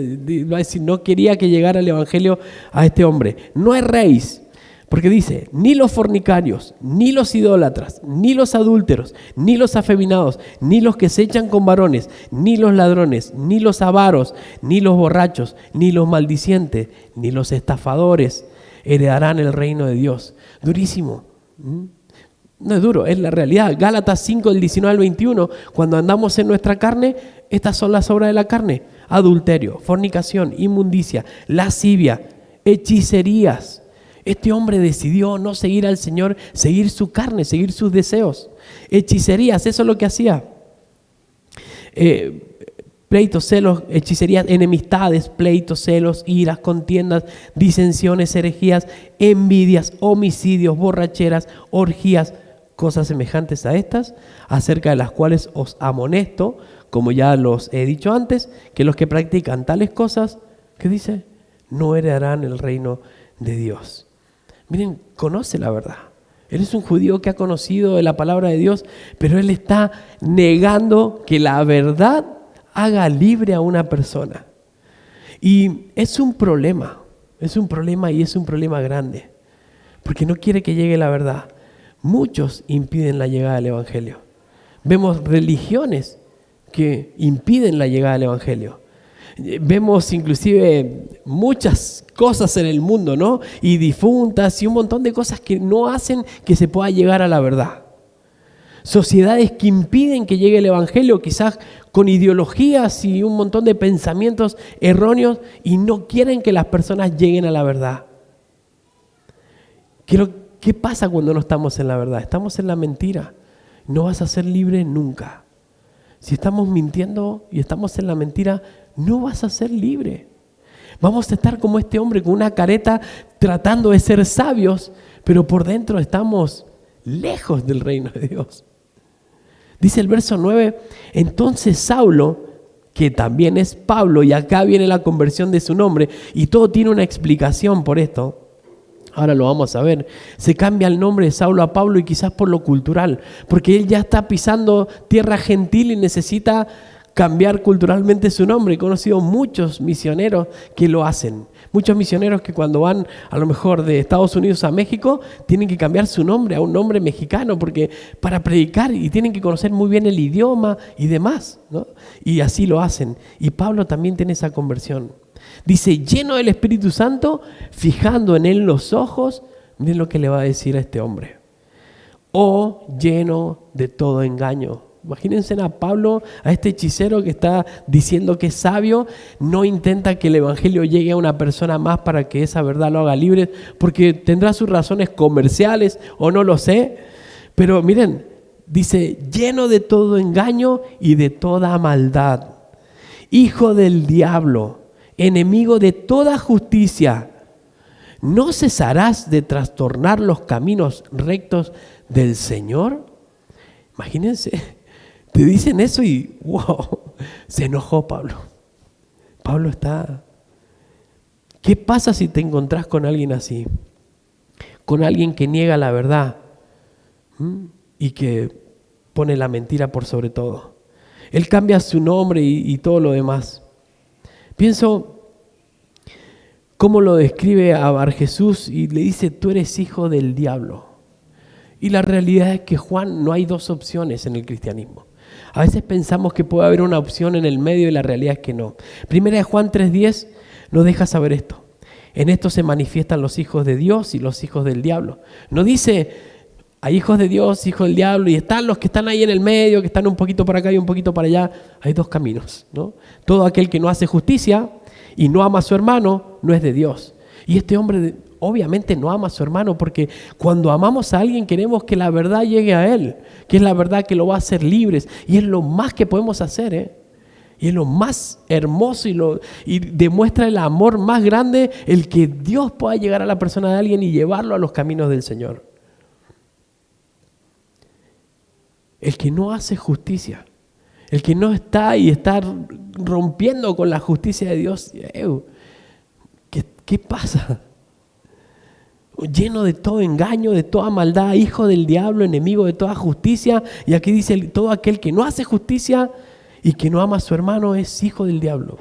va a decir, no quería que llegara el evangelio a este hombre. No erréis, porque dice, ni los fornicarios, ni los idólatras, ni los adúlteros, ni los afeminados, ni los que se echan con varones, ni los ladrones, ni los avaros, ni los borrachos, ni los maldicientes, ni los estafadores heredarán el reino de Dios. Durísimo. No es duro, es la realidad. Gálatas 5, del 19 al 21, cuando andamos en nuestra carne, estas son las obras de la carne: adulterio, fornicación, inmundicia, lascivia, hechicerías. Este hombre decidió no seguir al Señor, seguir su carne, seguir sus deseos. Hechicerías, eso es lo que hacía. Pleitos, celos, hechicerías, enemistades, pleitos, celos, iras, contiendas, disensiones, herejías, envidias, homicidios, borracheras, orgías, cosas semejantes a estas, acerca de las cuales os amonesto, como ya los he dicho antes, que los que practican tales cosas, ¿qué dice? No heredarán el reino de Dios. Miren, conoce la verdad. Él es un judío que ha conocido de la palabra de Dios, pero él está negando que la verdad haga libre a una persona. Y es un problema y es un problema grande, porque no quiere que llegue la verdad. Muchos impiden la llegada del Evangelio. Vemos religiones que impiden la llegada del Evangelio. Vemos inclusive muchas cosas en el mundo, ¿no? Y difuntas y un montón de cosas que no hacen que se pueda llegar a la verdad. Sociedades que impiden que llegue el Evangelio, quizás con ideologías y un montón de pensamientos erróneos, y no quieren que las personas lleguen a la verdad. ¿Qué pasa cuando no estamos en la verdad? Estamos en la mentira. No vas a ser libre nunca. Si estamos mintiendo y estamos en la mentira, no vas a ser libre. Vamos a estar como este hombre con una careta tratando de ser sabios, pero por dentro estamos lejos del reino de Dios. Dice el verso 9, entonces Saulo, que también es Pablo, y acá viene la conversión de su nombre, y todo tiene una explicación por esto. Ahora lo vamos a ver. Se cambia el nombre de Saulo a Pablo, y quizás por lo cultural, porque él ya está pisando tierra gentil y necesita cambiar culturalmente su nombre. He conocido muchos misioneros que lo hacen. Muchos misioneros que cuando van a lo mejor de Estados Unidos a México tienen que cambiar su nombre a un nombre mexicano porque para predicar, y tienen que conocer muy bien el idioma y demás, ¿no? Y así lo hacen. Y Pablo también tiene esa conversión. Dice, lleno del Espíritu Santo, fijando en él los ojos. Miren lo que le va a decir a este hombre. O lleno de todo engaño. Imagínense a Pablo, a este hechicero que está diciendo que es sabio, no intenta que el Evangelio llegue a una persona más para que esa verdad lo haga libre, porque tendrá sus razones comerciales o no lo sé. Pero miren, dice, lleno de todo engaño y de toda maldad. Hijo del diablo, enemigo de toda justicia, ¿no cesarás de trastornar los caminos rectos del Señor? Imagínense, te dicen eso y wow, se enojó Pablo. Pablo está... ¿Qué pasa si te encontrás con alguien así? Con alguien que niega la verdad y que pone la mentira por sobre todo. Él cambia su nombre y todo lo demás. Pienso cómo lo describe a Bar Jesús y le dice, tú eres hijo del diablo. Y la realidad es que Juan, no hay dos opciones en el cristianismo. A veces pensamos que puede haber una opción en el medio y la realidad es que no. Primera de Juan 3:10 nos deja saber esto. En esto se manifiestan los hijos de Dios y los hijos del diablo. No dice, hay hijos de Dios, hijos del diablo, y están los que están ahí en el medio, que están un poquito para acá y un poquito para allá. Hay dos caminos, ¿no? Todo aquel que no hace justicia y no ama a su hermano, no es de Dios. Y este hombre obviamente no ama a su hermano, porque cuando amamos a alguien queremos que la verdad llegue a él, que es la verdad que lo va a hacer libres, y es lo más que podemos hacer, y es lo más hermoso y demuestra el amor más grande, el que Dios pueda llegar a la persona de alguien y llevarlo a los caminos del Señor. El que no hace justicia, el que no está y está rompiendo con la justicia de Dios, ¿qué pasa? Lleno de todo engaño, de toda maldad, hijo del diablo, enemigo de toda justicia. Y aquí dice, todo aquel que no hace justicia y que no ama a su hermano es hijo del diablo.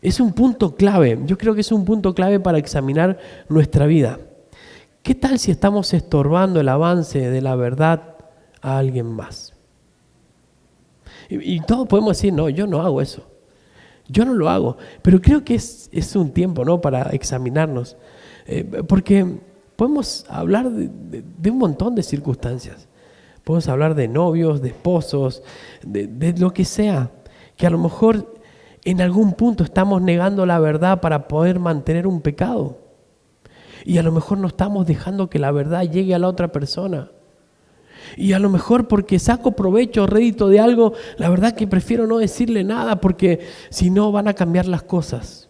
Es un punto clave, yo creo que es un punto clave para examinar nuestra vida. ¿Qué tal si estamos estorbando el avance de la verdad a alguien más? Y todos podemos decir, no, yo no hago eso. Yo no lo hago, pero creo que es un tiempo, ¿no?, para examinarnos. Porque podemos hablar de un montón de circunstancias. Podemos hablar de novios, de esposos, de lo que sea, que a lo mejor en algún punto estamos negando la verdad para poder mantener un pecado. Y a lo mejor no estamos dejando que la verdad llegue a la otra persona. Y a lo mejor porque saco provecho o rédito de algo, la verdad que prefiero no decirle nada porque si no van a cambiar las cosas.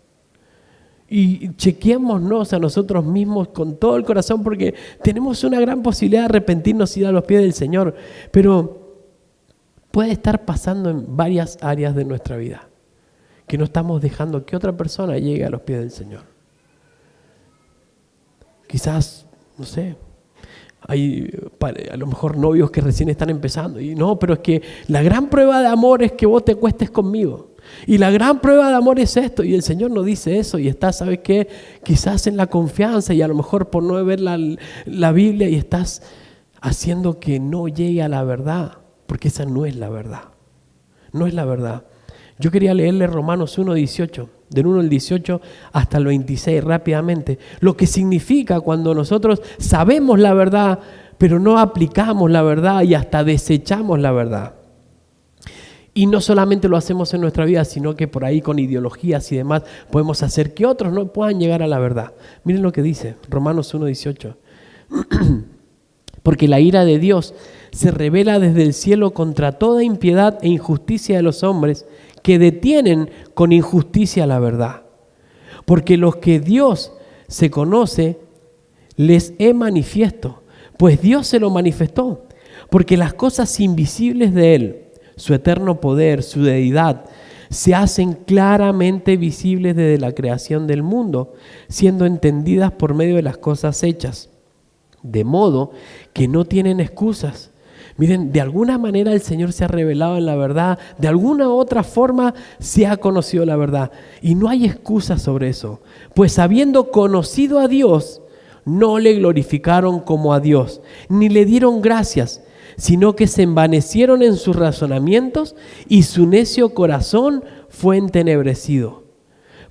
Y chequeémonos a nosotros mismos con todo el corazón porque tenemos una gran posibilidad de arrepentirnos y ir a los pies del Señor. Pero puede estar pasando en varias áreas de nuestra vida que no estamos dejando que otra persona llegue a los pies del Señor. Quizás, no sé, Hay a lo mejor novios que recién están empezando y no, pero es que la gran prueba de amor es que vos te acuestes conmigo. Y la gran prueba de amor es esto, y el Señor nos dice eso, y estás, ¿sabes qué? Quizás en la confianza y a lo mejor por no ver la Biblia y estás haciendo que no llegue a la verdad, porque esa no es la verdad. No es la verdad. Yo quería leerle Romanos 1:18, del 1 al 18 hasta el 26 rápidamente. Lo que significa cuando nosotros sabemos la verdad, pero no aplicamos la verdad y hasta desechamos la verdad. Y no solamente lo hacemos en nuestra vida, sino que por ahí con ideologías y demás podemos hacer que otros no puedan llegar a la verdad. Miren lo que dice Romanos 1:18. Porque la ira de Dios se revela desde el cielo contra toda impiedad e injusticia de los hombres que detienen con injusticia la verdad. Porque los que Dios se conoce, les es manifiesto, pues Dios se lo manifestó. Porque las cosas invisibles de Él, su eterno poder, su deidad, se hacen claramente visibles desde la creación del mundo, siendo entendidas por medio de las cosas hechas. De modo que no tienen excusas. Miren, de alguna manera el Señor se ha revelado en la verdad, de alguna otra forma se ha conocido la verdad. Y no hay excusas sobre eso. Pues habiendo conocido a Dios, no le glorificaron como a Dios, ni le dieron gracias, sino que se envanecieron en sus razonamientos y su necio corazón fue entenebrecido.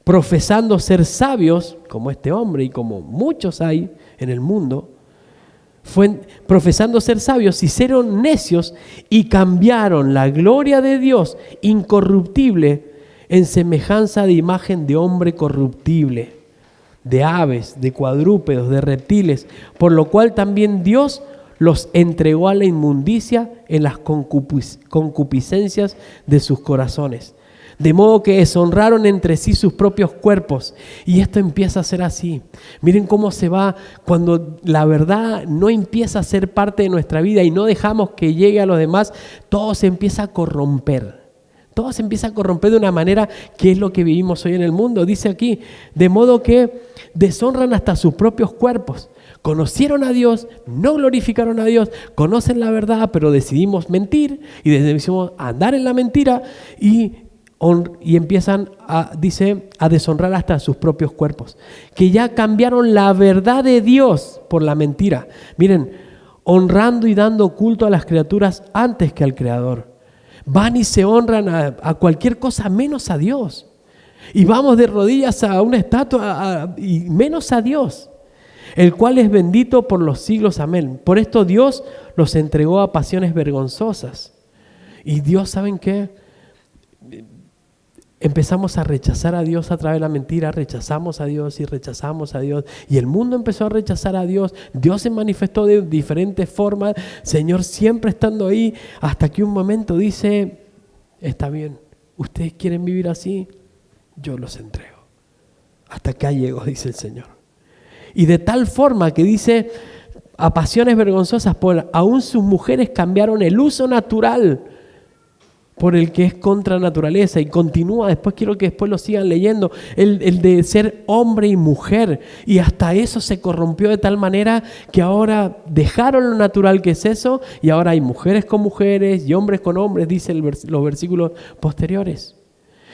Profesando ser sabios, como este hombre y como muchos hay en el mundo, profesando ser sabios, se hicieron necios y cambiaron la gloria de Dios incorruptible en semejanza de imagen de hombre corruptible, de aves, de cuadrúpedos, de reptiles, por lo cual también Dios los entregó a la inmundicia en las concupiscencias de sus corazones. De modo que deshonraron entre sí sus propios cuerpos. Y esto empieza a ser así. Miren cómo se va cuando la verdad no empieza a ser parte de nuestra vida y no dejamos que llegue a los demás. Todo se empieza a corromper. Todo se empieza a corromper de una manera que es lo que vivimos hoy en el mundo. Dice aquí, de modo que deshonran hasta sus propios cuerpos. Conocieron a Dios, no glorificaron a Dios, conocen la verdad, pero decidimos mentir y decidimos andar en la mentira y empiezan a deshonrar hasta sus propios cuerpos, que ya cambiaron la verdad de Dios por la mentira. Miren, honrando y dando culto a las criaturas antes que al Creador. Van y se honran a cualquier cosa menos a Dios. Y vamos de rodillas a una estatua y menos a Dios, el cual es bendito por los siglos. Amén. Por esto Dios los entregó a pasiones vergonzosas. Y Dios, ¿saben qué? Empezamos a rechazar a Dios a través de la mentira, rechazamos a Dios y rechazamos a Dios. Y el mundo empezó a rechazar a Dios. Dios se manifestó de diferentes formas, Señor siempre estando ahí, hasta que un momento dice, está bien, ustedes quieren vivir así, yo los entrego. Hasta acá llego, dice el Señor. Y de tal forma que dice, a pasiones vergonzosas, aún sus mujeres cambiaron el uso natural por el que es contra naturaleza, y continúa, después quiero que después lo sigan leyendo, el de ser hombre y mujer, y hasta eso se corrompió de tal manera que ahora dejaron lo natural que es eso, y ahora hay mujeres con mujeres y hombres con hombres, dice los versículos posteriores.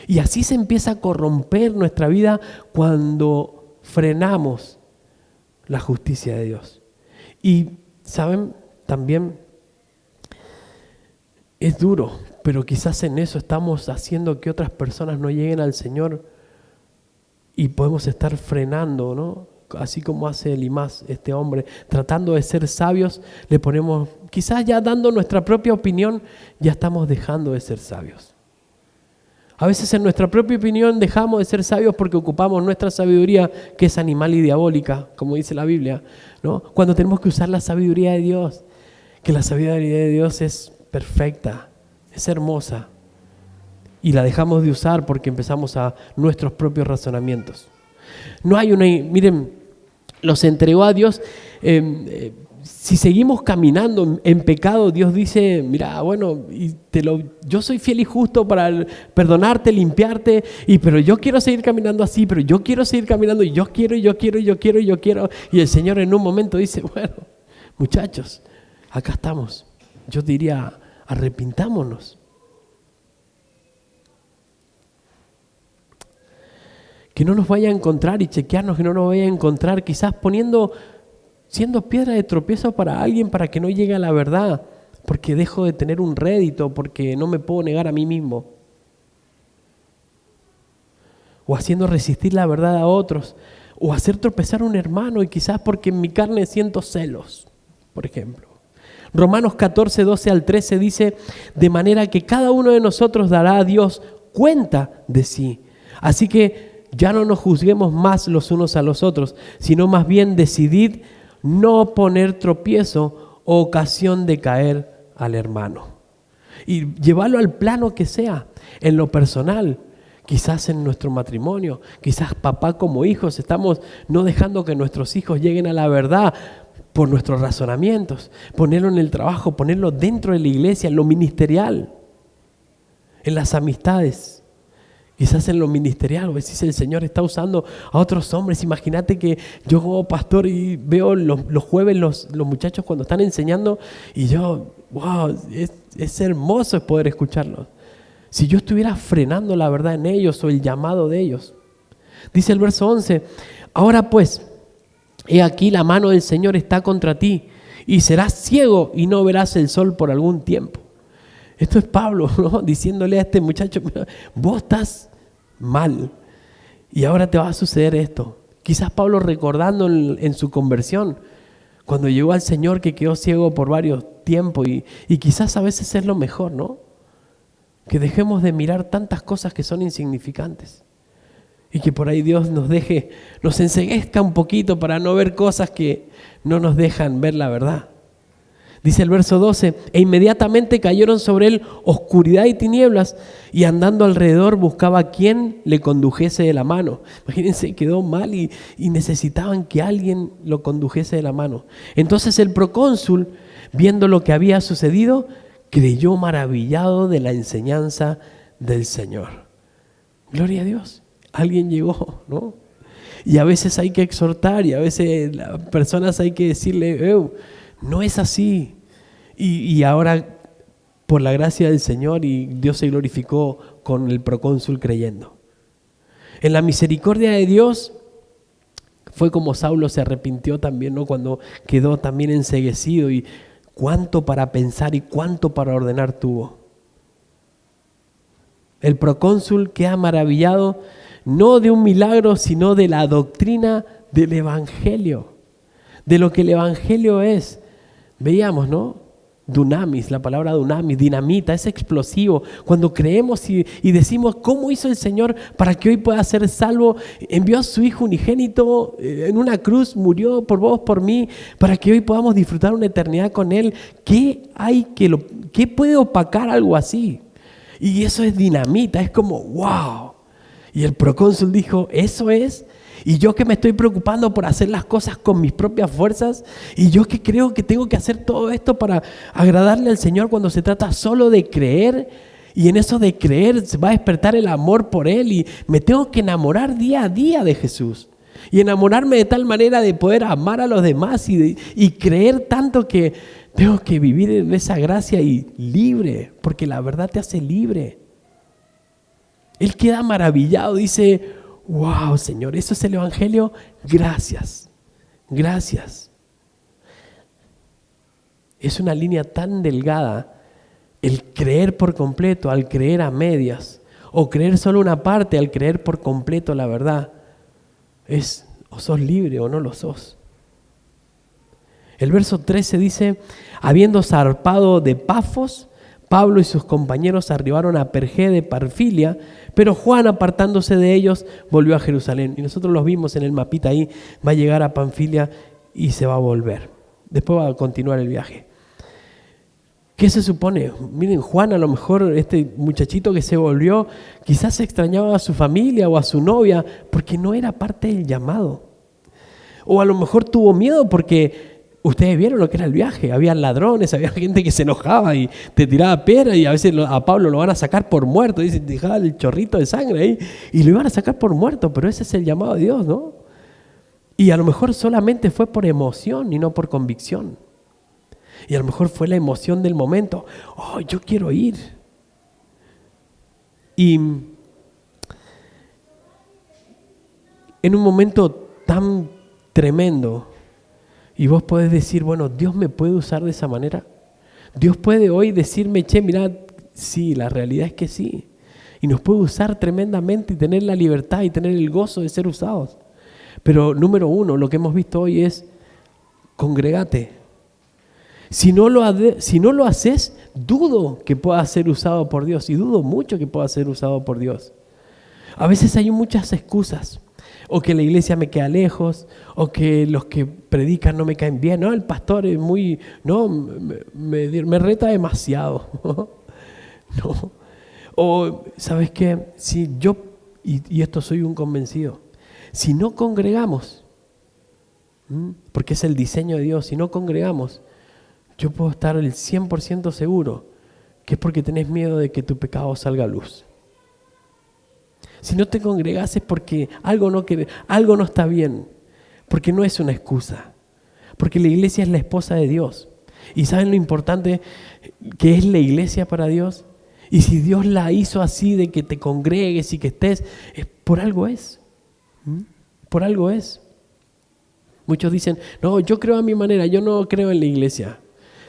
Y así se empieza a corromper nuestra vida cuando frenamos la justicia de Dios. Y saben, también es duro, pero quizás en eso estamos haciendo que otras personas no lleguen al Señor y podemos estar frenando, ¿no? Así como hace Elimás, este hombre, tratando de ser sabios, le ponemos, quizás ya dando nuestra propia opinión, ya estamos dejando de ser sabios. A veces en nuestra propia opinión dejamos de ser sabios porque ocupamos nuestra sabiduría, que es animal y diabólica, como dice la Biblia, ¿no? Cuando tenemos que usar la sabiduría de Dios, que la sabiduría de Dios es perfecta, es hermosa, y la dejamos de usar porque empezamos a nuestros propios razonamientos. No hay miren, los entregó a Dios. Si seguimos caminando en pecado, Dios dice, mira, bueno, yo soy fiel y justo para perdonarte, limpiarte, pero yo quiero seguir caminando así, pero yo quiero seguir caminando, y yo quiero. Y el Señor en un momento dice, bueno, Muchachos, acá estamos. Yo diría, arrepintámonos. Que no nos vaya a encontrar y chequearnos que no nos vaya a encontrar, quizás siendo piedra de tropiezo para alguien para que no llegue a la verdad, porque dejo de tener un rédito, porque no me puedo negar a mí mismo. O haciendo resistir la verdad a otros, o hacer tropezar a un hermano y quizás porque en mi carne siento celos, por ejemplo. Romanos 14, 12 al 13 dice, de manera que cada uno de nosotros dará a Dios cuenta de sí. Así que ya no nos juzguemos más los unos a los otros, sino más bien decidid no poner tropiezo o ocasión de caer al hermano. Y llevarlo al plano que sea, en lo personal, quizás en nuestro matrimonio, quizás papá como hijos, estamos no dejando que nuestros hijos lleguen a la verdad por nuestros razonamientos, ponerlo en el trabajo, ponerlo dentro de la iglesia, en lo ministerial, en las amistades. Quizás en lo ministerial, o decís, el Señor está usando a otros hombres. Imagínate que yo como pastor y veo los jueves los muchachos cuando están enseñando y yo, wow, es hermoso poder escucharlos. Si yo estuviera frenando la verdad en ellos o el llamado de ellos. Dice el verso 11, ahora pues, he aquí la mano del Señor está contra ti y serás ciego y no verás el sol por algún tiempo. Esto es Pablo, ¿no? Diciéndole a este muchacho, vos estás mal y ahora te va a suceder esto. Quizás Pablo recordando en su conversión, cuando llegó al Señor que quedó ciego por varios tiempos y quizás a veces es lo mejor, ¿no? Que dejemos de mirar tantas cosas que son insignificantes y que por ahí Dios nos enceguezca un poquito para no ver cosas que no nos dejan ver la verdad. Dice el verso 12, e inmediatamente cayeron sobre él oscuridad y tinieblas, y andando alrededor buscaba a quien le condujese de la mano. Imagínense, quedó mal y necesitaban que alguien lo condujese de la mano. Entonces el procónsul, viendo lo que había sucedido, creyó maravillado de la enseñanza del Señor. Gloria a Dios, alguien llegó, ¿no? Y a veces hay que exhortar y a veces las personas hay que decirle, no es así. Y ahora, por la gracia del Señor, y Dios se glorificó con el procónsul creyendo. En la misericordia de Dios, fue como Saulo se arrepintió también, ¿no? Cuando quedó también enceguecido y cuánto para pensar y cuánto para ordenar tuvo. El procónsul queda maravillado, no de un milagro, sino de la doctrina del Evangelio, de lo que el Evangelio es. Veíamos, ¿no? Dunamis, la palabra dunamis, dinamita, es explosivo. Cuando creemos y decimos, ¿cómo hizo el Señor para que hoy pueda ser salvo? Envió a su Hijo unigénito en una cruz, murió por vos, por mí, para que hoy podamos disfrutar una eternidad con Él. ¿Qué puede opacar algo así? Y eso es dinamita, es como, wow. Y el procónsul dijo, eso es. Y yo que me estoy preocupando por hacer las cosas con mis propias fuerzas, y yo que creo que tengo que hacer todo esto para agradarle al Señor cuando se trata solo de creer, y en eso de creer se va a despertar el amor por Él, y me tengo que enamorar día a día de Jesús, y enamorarme de tal manera de poder amar a los demás y creer tanto que tengo que vivir en esa gracia y libre, porque la verdad te hace libre. Él queda maravillado, dice, wow, Señor, eso es el Evangelio, gracias, gracias. Es una línea tan delgada el creer por completo al creer a medias, o creer solo una parte al creer por completo la verdad. Es o sos libre o no lo sos. El verso 13 dice, habiendo zarpado de Pafos, Pablo y sus compañeros arribaron a Perge de Panfilia, pero Juan, apartándose de ellos, volvió a Jerusalén. Y nosotros los vimos en el mapita ahí, va a llegar a Panfilia y se va a volver. Después va a continuar el viaje. ¿Qué se supone? Miren, Juan, a lo mejor este muchachito que se volvió, quizás extrañaba a su familia o a su novia, porque no era parte del llamado. O a lo mejor tuvo miedo porque ustedes vieron lo que era el viaje, había ladrones, había gente que se enojaba y te tiraba piedra y a veces a Pablo lo van a sacar por muerto, dice, dejaba el chorrito de sangre ahí y lo iban a sacar por muerto, pero ese es el llamado de Dios, ¿no? Y a lo mejor solamente fue por emoción y no por convicción. Y a lo mejor fue la emoción del momento. Oh, yo quiero ir. Y en un momento tan tremendo, y vos podés decir, bueno, Dios me puede usar de esa manera. Dios puede hoy decirme, che, mirá, sí, la realidad es que sí. Y nos puede usar tremendamente y tener la libertad y tener el gozo de ser usados. Pero número uno, lo que hemos visto hoy es, congregate. Si no lo haces, dudo que pueda ser usado por Dios. Y dudo mucho que pueda ser usado por Dios. A veces hay muchas excusas. O que la iglesia me queda lejos, o que los que predican no me caen bien. No, el pastor es muy... No, me reta demasiado. No. O, ¿sabes qué? Si yo, y esto soy un convencido, si no congregamos, porque es el diseño de Dios, si no congregamos, yo puedo estar el 100% seguro que es porque tenés miedo de que tu pecado salga a luz. Si no te congregas es porque algo no está bien, porque no es una excusa, porque la iglesia es la esposa de Dios. ¿Y saben lo importante que es la iglesia para Dios? Y si Dios la hizo así de que te congregues y que estés, por algo es. Por algo es. Muchos dicen, no, yo creo a mi manera, yo no creo en la iglesia.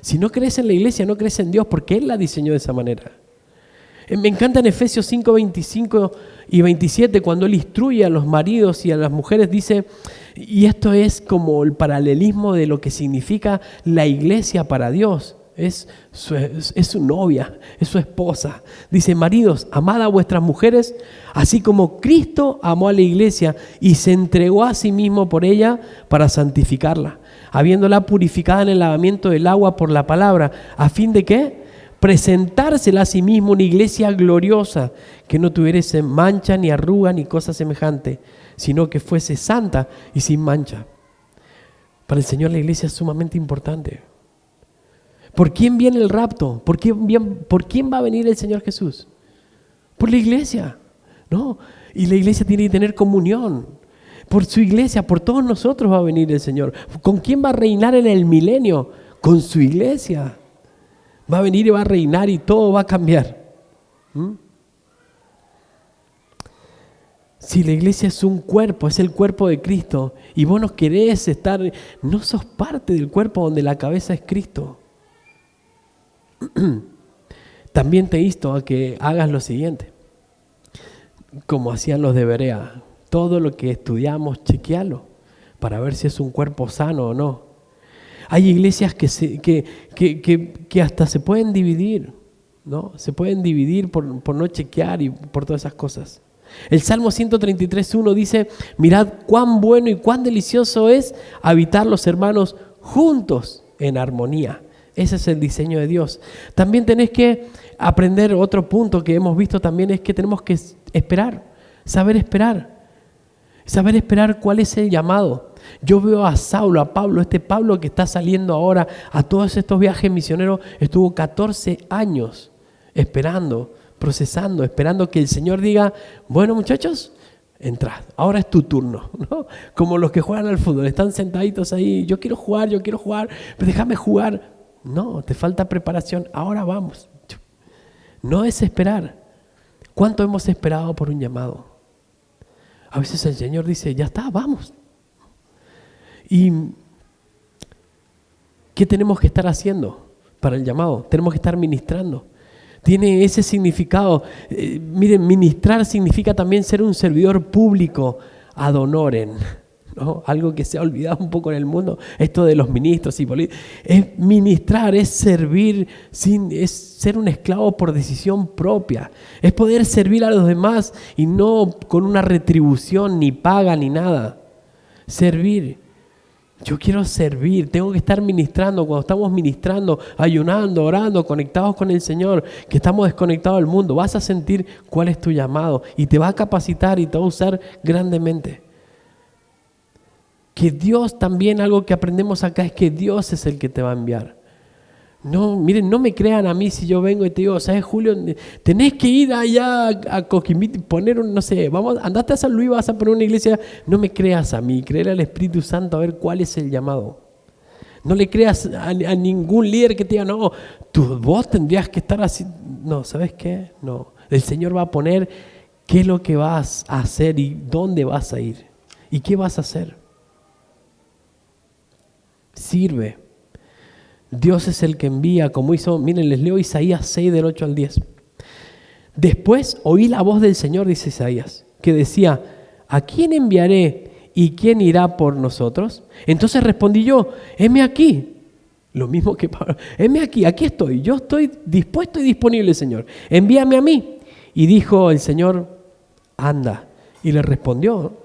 Si no crees en la iglesia, no crees en Dios, porque Él la diseñó de esa manera. Me encanta en Efesios 5, 25 y 27, cuando Él instruye a los maridos y a las mujeres, dice, y esto es como el paralelismo de lo que significa la iglesia para Dios. Es su novia, es su esposa. Dice, maridos, amad a vuestras mujeres, así como Cristo amó a la iglesia y se entregó a sí mismo por ella para santificarla, habiéndola purificada en el lavamiento del agua por la palabra, a fin de que presentársela a sí mismo una iglesia gloriosa, que no tuviese mancha, ni arruga, ni cosa semejante, sino que fuese santa y sin mancha. Para el Señor la iglesia es sumamente importante. ¿Por quién viene el rapto? ¿Por quién va a venir el Señor Jesús? Por la iglesia, ¿no? Y la iglesia tiene que tener comunión. Por su iglesia, por todos nosotros va a venir el Señor. ¿Con quién va a reinar en el milenio? Con su iglesia. Va a venir y va a reinar y todo va a cambiar. Si la iglesia es un cuerpo, es el cuerpo de Cristo, y vos no querés estar, no sos parte del cuerpo donde la cabeza es Cristo. También te insto a que hagas lo siguiente, como hacían los de Berea. Todo lo que estudiamos, chequealo, para ver si es un cuerpo sano o no. Hay iglesias que hasta se pueden dividir, ¿no? Se pueden dividir por no chequear y por todas esas cosas. El Salmo 133:1 dice, mirad cuán bueno y cuán delicioso es habitar los hermanos juntos en armonía. Ese es el diseño de Dios. También tenés que aprender, otro punto que hemos visto también es que tenemos que esperar, saber esperar cuál es el llamado. Yo veo a Saulo, a Pablo, este Pablo que está saliendo ahora a todos estos viajes misioneros, estuvo 14 años esperando, procesando, esperando que el Señor diga, bueno muchachos, entrad, ahora es tu turno, ¿no? Como los que juegan al fútbol, están sentaditos ahí, yo quiero jugar, pero déjame jugar. No, te falta preparación, ahora vamos. No es esperar. ¿Cuánto hemos esperado por un llamado? A veces el Señor dice, ya está, vamos. ¿Y qué tenemos que estar haciendo para el llamado? Tenemos que estar ministrando. Tiene ese significado. Miren, ministrar significa también ser un servidor público ad honorem, ¿no? Algo que se ha olvidado un poco en el mundo, esto de los ministros y políticos. Es ministrar, es servir, es ser un esclavo por decisión propia. Es poder servir a los demás y no con una retribución, ni paga, ni nada. Servir. Yo quiero servir, tengo que estar ministrando. Cuando estamos ministrando, ayunando, orando, conectados con el Señor, que estamos desconectados del mundo, vas a sentir cuál es tu llamado y te va a capacitar y te va a usar grandemente. Que Dios también, algo que aprendemos acá es que Dios es el que te va a enviar. No, miren, no me crean a mí si yo vengo y te digo, ¿sabes, Julio? Tenés que ir allá a Coquimito y poner no sé, andate a San Luis, vas a poner una iglesia. No me creas a mí, créele al Espíritu Santo a ver cuál es el llamado. No le creas a ningún líder que te diga, no, vos tendrías que estar así. No, ¿sabes qué? No. El Señor va a poner qué es lo que vas a hacer y dónde vas a ir. ¿Y qué vas a hacer? Sirve. Dios es el que envía, como hizo, miren, les leo Isaías 6 del 8 al 10. Después oí la voz del Señor, dice Isaías, que decía, ¿a quién enviaré y quién irá por nosotros? Entonces respondí yo, heme aquí. Lo mismo que Pablo, heme aquí, aquí estoy, yo estoy dispuesto y disponible, Señor. Envíame a mí. Y dijo el Señor, anda. Y le respondió,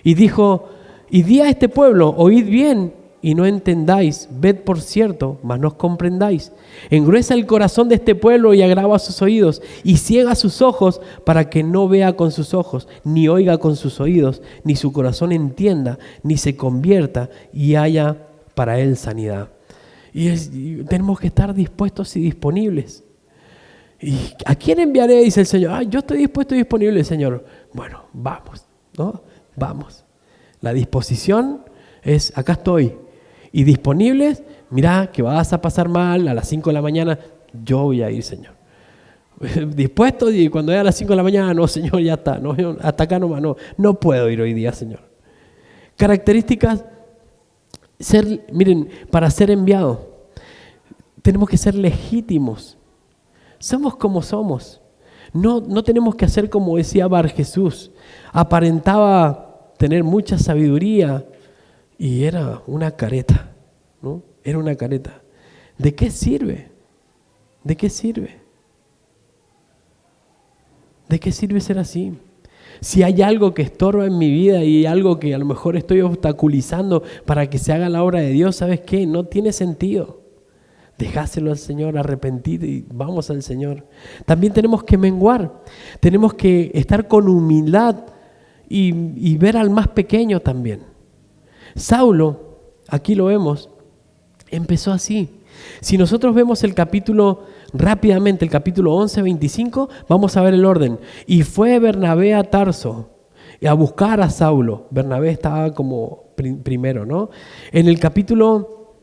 y dijo, y di a este pueblo, oíd bien, y no entendáis, ved por cierto, mas no os comprendáis. Engruesa el corazón de este pueblo y agrava sus oídos, y ciega sus ojos para que no vea con sus ojos, ni oiga con sus oídos, ni su corazón entienda, ni se convierta y haya para él sanidad. Y tenemos que estar dispuestos y disponibles. ¿Y a quién enviaré? Dice el Señor. Yo estoy dispuesto y disponible, Señor. Bueno, vamos, ¿no? Vamos. La disposición es, acá estoy. Y disponibles, mirá que vas a pasar mal a las 5 de la mañana, yo voy a ir, Señor. Dispuesto, y cuando es a las 5 de la mañana, no, Señor, ya está, no, hasta acá nomás, no puedo ir hoy día, Señor. Características, miren, para ser enviado, tenemos que ser legítimos. Somos como somos. No tenemos que hacer como decía Bar Jesús. Aparentaba tener mucha sabiduría, y era una careta, ¿no? Era una careta. ¿De qué sirve? ¿De qué sirve? ¿De qué sirve ser así? Si hay algo que estorba en mi vida y algo que a lo mejor estoy obstaculizando para que se haga la obra de Dios, ¿sabes qué? No tiene sentido. Dejáselo al Señor, arrepentir y vamos al Señor. También tenemos que menguar. Tenemos que estar con humildad y ver al más pequeño también. Saulo, aquí lo vemos, empezó así. Si nosotros vemos el capítulo rápidamente, el capítulo 11, 25, vamos a ver el orden. Y fue Bernabé a Tarso a buscar a Saulo. Bernabé estaba como primero, ¿no? En el capítulo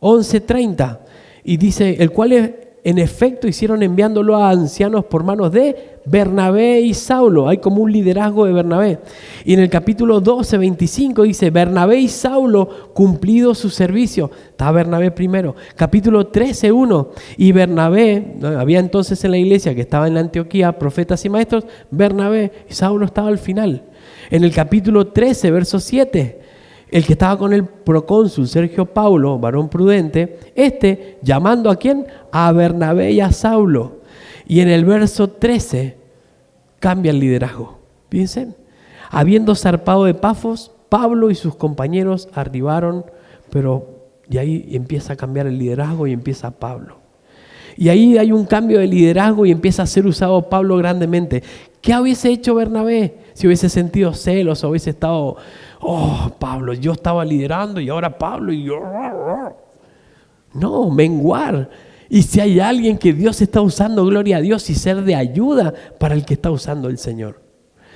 11:30, y dice, el cual en efecto hicieron enviándolo a ancianos por manos de Bernabé y Saulo. Hay como un liderazgo de Bernabé. Y en el capítulo 12:25 dice, Bernabé y Saulo cumplido su servicio. Estaba Bernabé primero. Capítulo 13:1, y Bernabé, había entonces en la iglesia que estaba en la Antioquía profetas y maestros, Bernabé, y Saulo estaba al final. En el capítulo 13, verso 7, el que estaba con el procónsul Sergio Paulo, varón prudente, llamando ¿a quién? A Bernabé y a Saulo. Y en el verso 13 cambia el liderazgo. Piensen, habiendo zarpado de Pafos, Pablo y sus compañeros arribaron, y ahí empieza a cambiar el liderazgo y empieza Pablo. Y ahí hay un cambio de liderazgo y empieza a ser usado Pablo grandemente. ¿Qué hubiese hecho Bernabé si hubiese sentido celos o hubiese estado, Pablo, yo estaba liderando y ahora Pablo y yo? No, menguar. Y si hay alguien que Dios está usando, gloria a Dios, y ser de ayuda para el que está usando el Señor.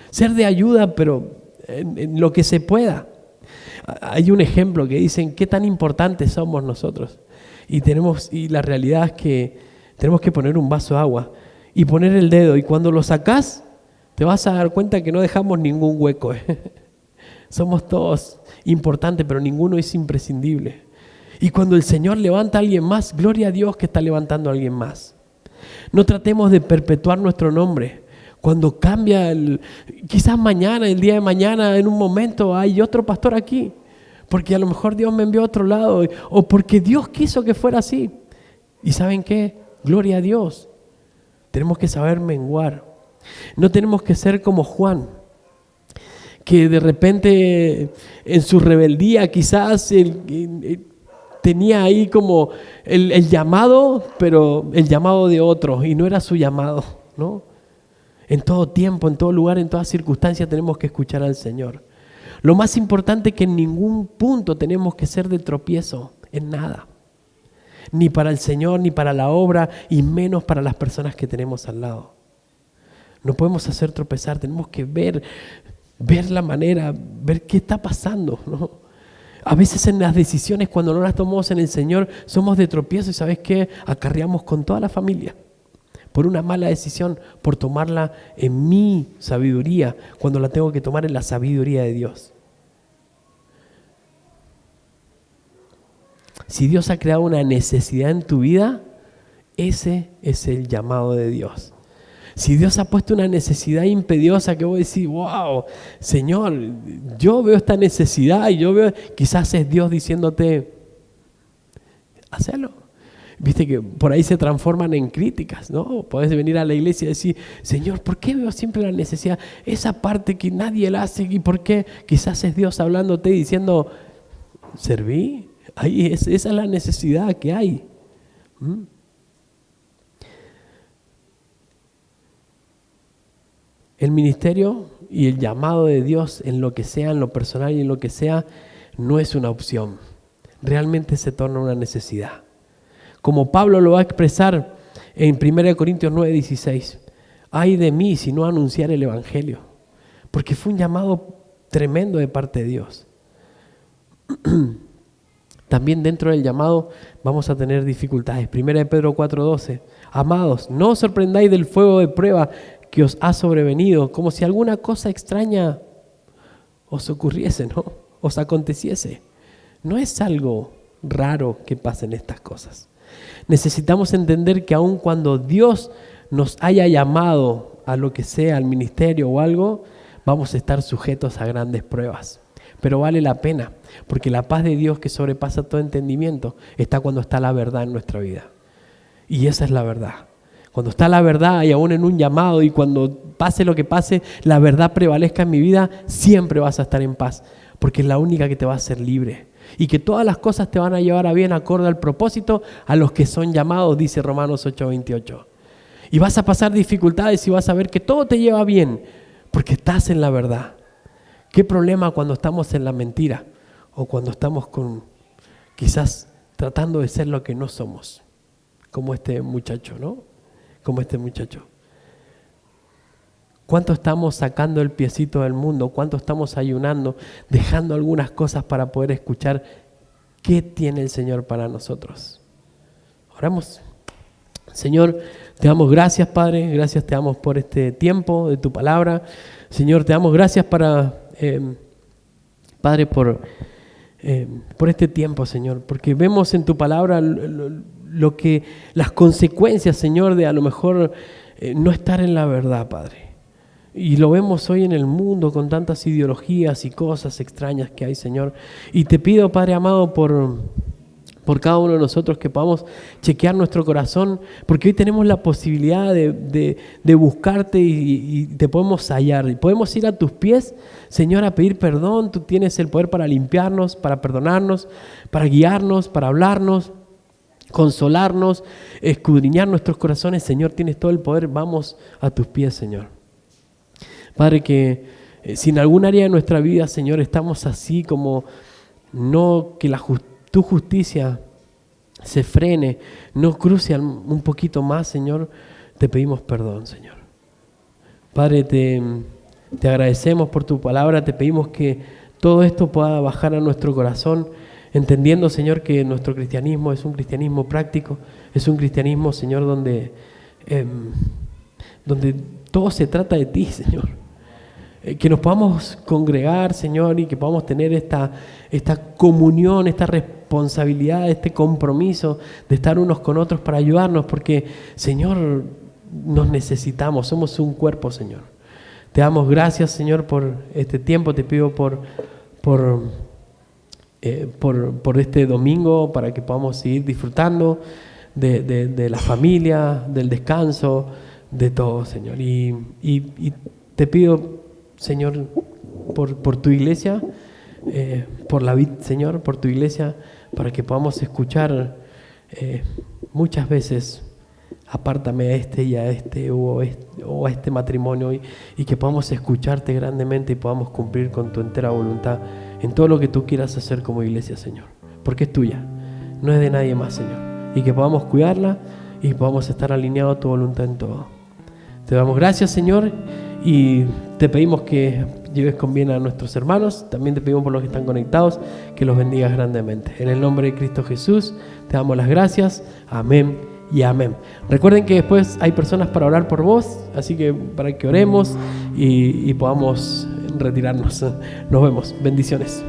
Ser de ayuda, pero en lo que se pueda. Hay un ejemplo que dicen, ¿qué tan importantes somos nosotros? Y la realidad es que tenemos que poner un vaso de agua y poner el dedo, y cuando lo sacás, te vas a dar cuenta que no dejamos ningún hueco. Somos todos importantes, pero ninguno es imprescindible. Y cuando el Señor levanta a alguien más, gloria a Dios que está levantando a alguien más. No tratemos de perpetuar nuestro nombre. Cuando cambia, quizás mañana, el día de mañana, en un momento, hay otro pastor aquí. Porque a lo mejor Dios me envió a otro lado, o porque Dios quiso que fuera así. ¿Y saben qué? Gloria a Dios. Tenemos que saber menguar. No tenemos que ser como Juan, que de repente en su rebeldía quizás tenía ahí como el llamado, pero el llamado de otro, y no era su llamado, ¿no? En todo tiempo, en todo lugar, en todas circunstancias tenemos que escuchar al Señor. Lo más importante es que en ningún punto tenemos que ser de tropiezo, en nada. Ni para el Señor, ni para la obra, y menos para las personas que tenemos al lado. No podemos hacer tropezar, tenemos que ver la manera, ver qué está pasando, ¿no? A veces en las decisiones, cuando no las tomamos en el Señor, somos de tropiezo y ¿sabes qué? Acarreamos con toda la familia por una mala decisión, por tomarla en mi sabiduría, cuando la tengo que tomar en la sabiduría de Dios. Si Dios ha creado una necesidad en tu vida, ese es el llamado de Dios. Si Dios ha puesto una necesidad impediosa que vos decís, wow, Señor, yo veo esta necesidad y yo veo, quizás es Dios diciéndote, hacelo. Viste que por ahí se transforman en críticas, ¿no? Podés venir a la iglesia y decir, Señor, ¿por qué veo siempre la necesidad? Esa parte que nadie la hace, ¿y por qué? Quizás es Dios hablándote y diciendo, serví. Ahí esa es la necesidad que hay. El ministerio y el llamado de Dios en lo que sea, en lo personal y en lo que sea, no es una opción. Realmente se torna una necesidad. Como Pablo lo va a expresar en 1 Corintios 9:16. Ay de mí si no anunciar el evangelio. Porque fue un llamado tremendo de parte de Dios. También dentro del llamado vamos a tener dificultades. 1 Pedro 4:12. Amados, no os sorprendáis del fuego de prueba que os ha sobrevenido, como si alguna cosa extraña os ocurriese, ¿no? Os aconteciese. No es algo raro que pasen estas cosas. Necesitamos entender que aun cuando Dios nos haya llamado a lo que sea, al ministerio o algo, vamos a estar sujetos a grandes pruebas. Pero vale la pena, porque la paz de Dios que sobrepasa todo entendimiento está cuando está la verdad en nuestra vida. Y esa es la verdad. Cuando está la verdad y aún en un llamado y cuando pase lo que pase, la verdad prevalezca en mi vida, siempre vas a estar en paz, porque es la única que te va a hacer libre. Y que todas las cosas te van a llevar a bien acorde al propósito a los que son llamados, dice Romanos 8:28. Y vas a pasar dificultades y vas a ver que todo te lleva bien, porque estás en la verdad. ¿Qué problema cuando estamos en la mentira? O cuando estamos quizás tratando de ser lo que no somos, como este muchacho, ¿no? Como este muchacho. ¿Cuánto estamos sacando el piecito del mundo? ¿Cuánto estamos ayunando, dejando algunas cosas para poder escuchar qué tiene el Señor para nosotros? Oramos. Señor, te damos gracias, Padre. Gracias te damos por este tiempo de tu palabra. Señor, te damos gracias Padre, por este tiempo, Señor. Porque vemos en tu palabra las consecuencias, Señor, de a lo mejor no estar en la verdad, Padre. Y lo vemos hoy en el mundo con tantas ideologías y cosas extrañas que hay, Señor. Y te pido, Padre amado, por cada uno de nosotros que podamos chequear nuestro corazón, porque hoy tenemos la posibilidad de buscarte y te podemos hallar. Y podemos ir a tus pies, Señor, a pedir perdón. Tú tienes el poder para limpiarnos, para perdonarnos, para guiarnos, para hablarnos, consolarnos, escudriñar nuestros corazones. Señor, tienes todo el poder. Vamos a tus pies, Señor. Padre, que si en algún área de nuestra vida, Señor, estamos así como no que tu justicia se frene, no cruce un poquito más, Señor, te pedimos perdón, Señor. Padre, te agradecemos por tu palabra, te pedimos que todo esto pueda bajar a nuestro corazón, entendiendo, Señor, que nuestro cristianismo es un cristianismo práctico, es un cristianismo, Señor, donde todo se trata de ti, Señor. Que nos podamos congregar, Señor, y que podamos tener esta comunión, esta responsabilidad, este compromiso de estar unos con otros para ayudarnos, porque, Señor, nos necesitamos, somos un cuerpo, Señor. Te damos gracias, Señor, por este tiempo. Te pido por este domingo, para que podamos seguir disfrutando de la familia, del descanso, de todo, Señor. Y te pido, Señor, por tu iglesia, por la vid, Señor, por tu iglesia, para que podamos escuchar muchas veces, apártame a este y a este o a este matrimonio, y que podamos escucharte grandemente y podamos cumplir con tu entera voluntad en todo lo que tú quieras hacer como iglesia, Señor, porque es tuya, no es de nadie más, Señor, y que podamos cuidarla y podamos estar alineados a tu voluntad en todo. Te damos gracias, Señor, y te pedimos que lleves con bien a nuestros hermanos. También te pedimos por los que están conectados, que los bendigas grandemente. En el nombre de Cristo Jesús, te damos las gracias. Amén y amén. Recuerden que después hay personas para orar por vos, así que para que oremos y podamos retirarnos. Nos vemos. Bendiciones.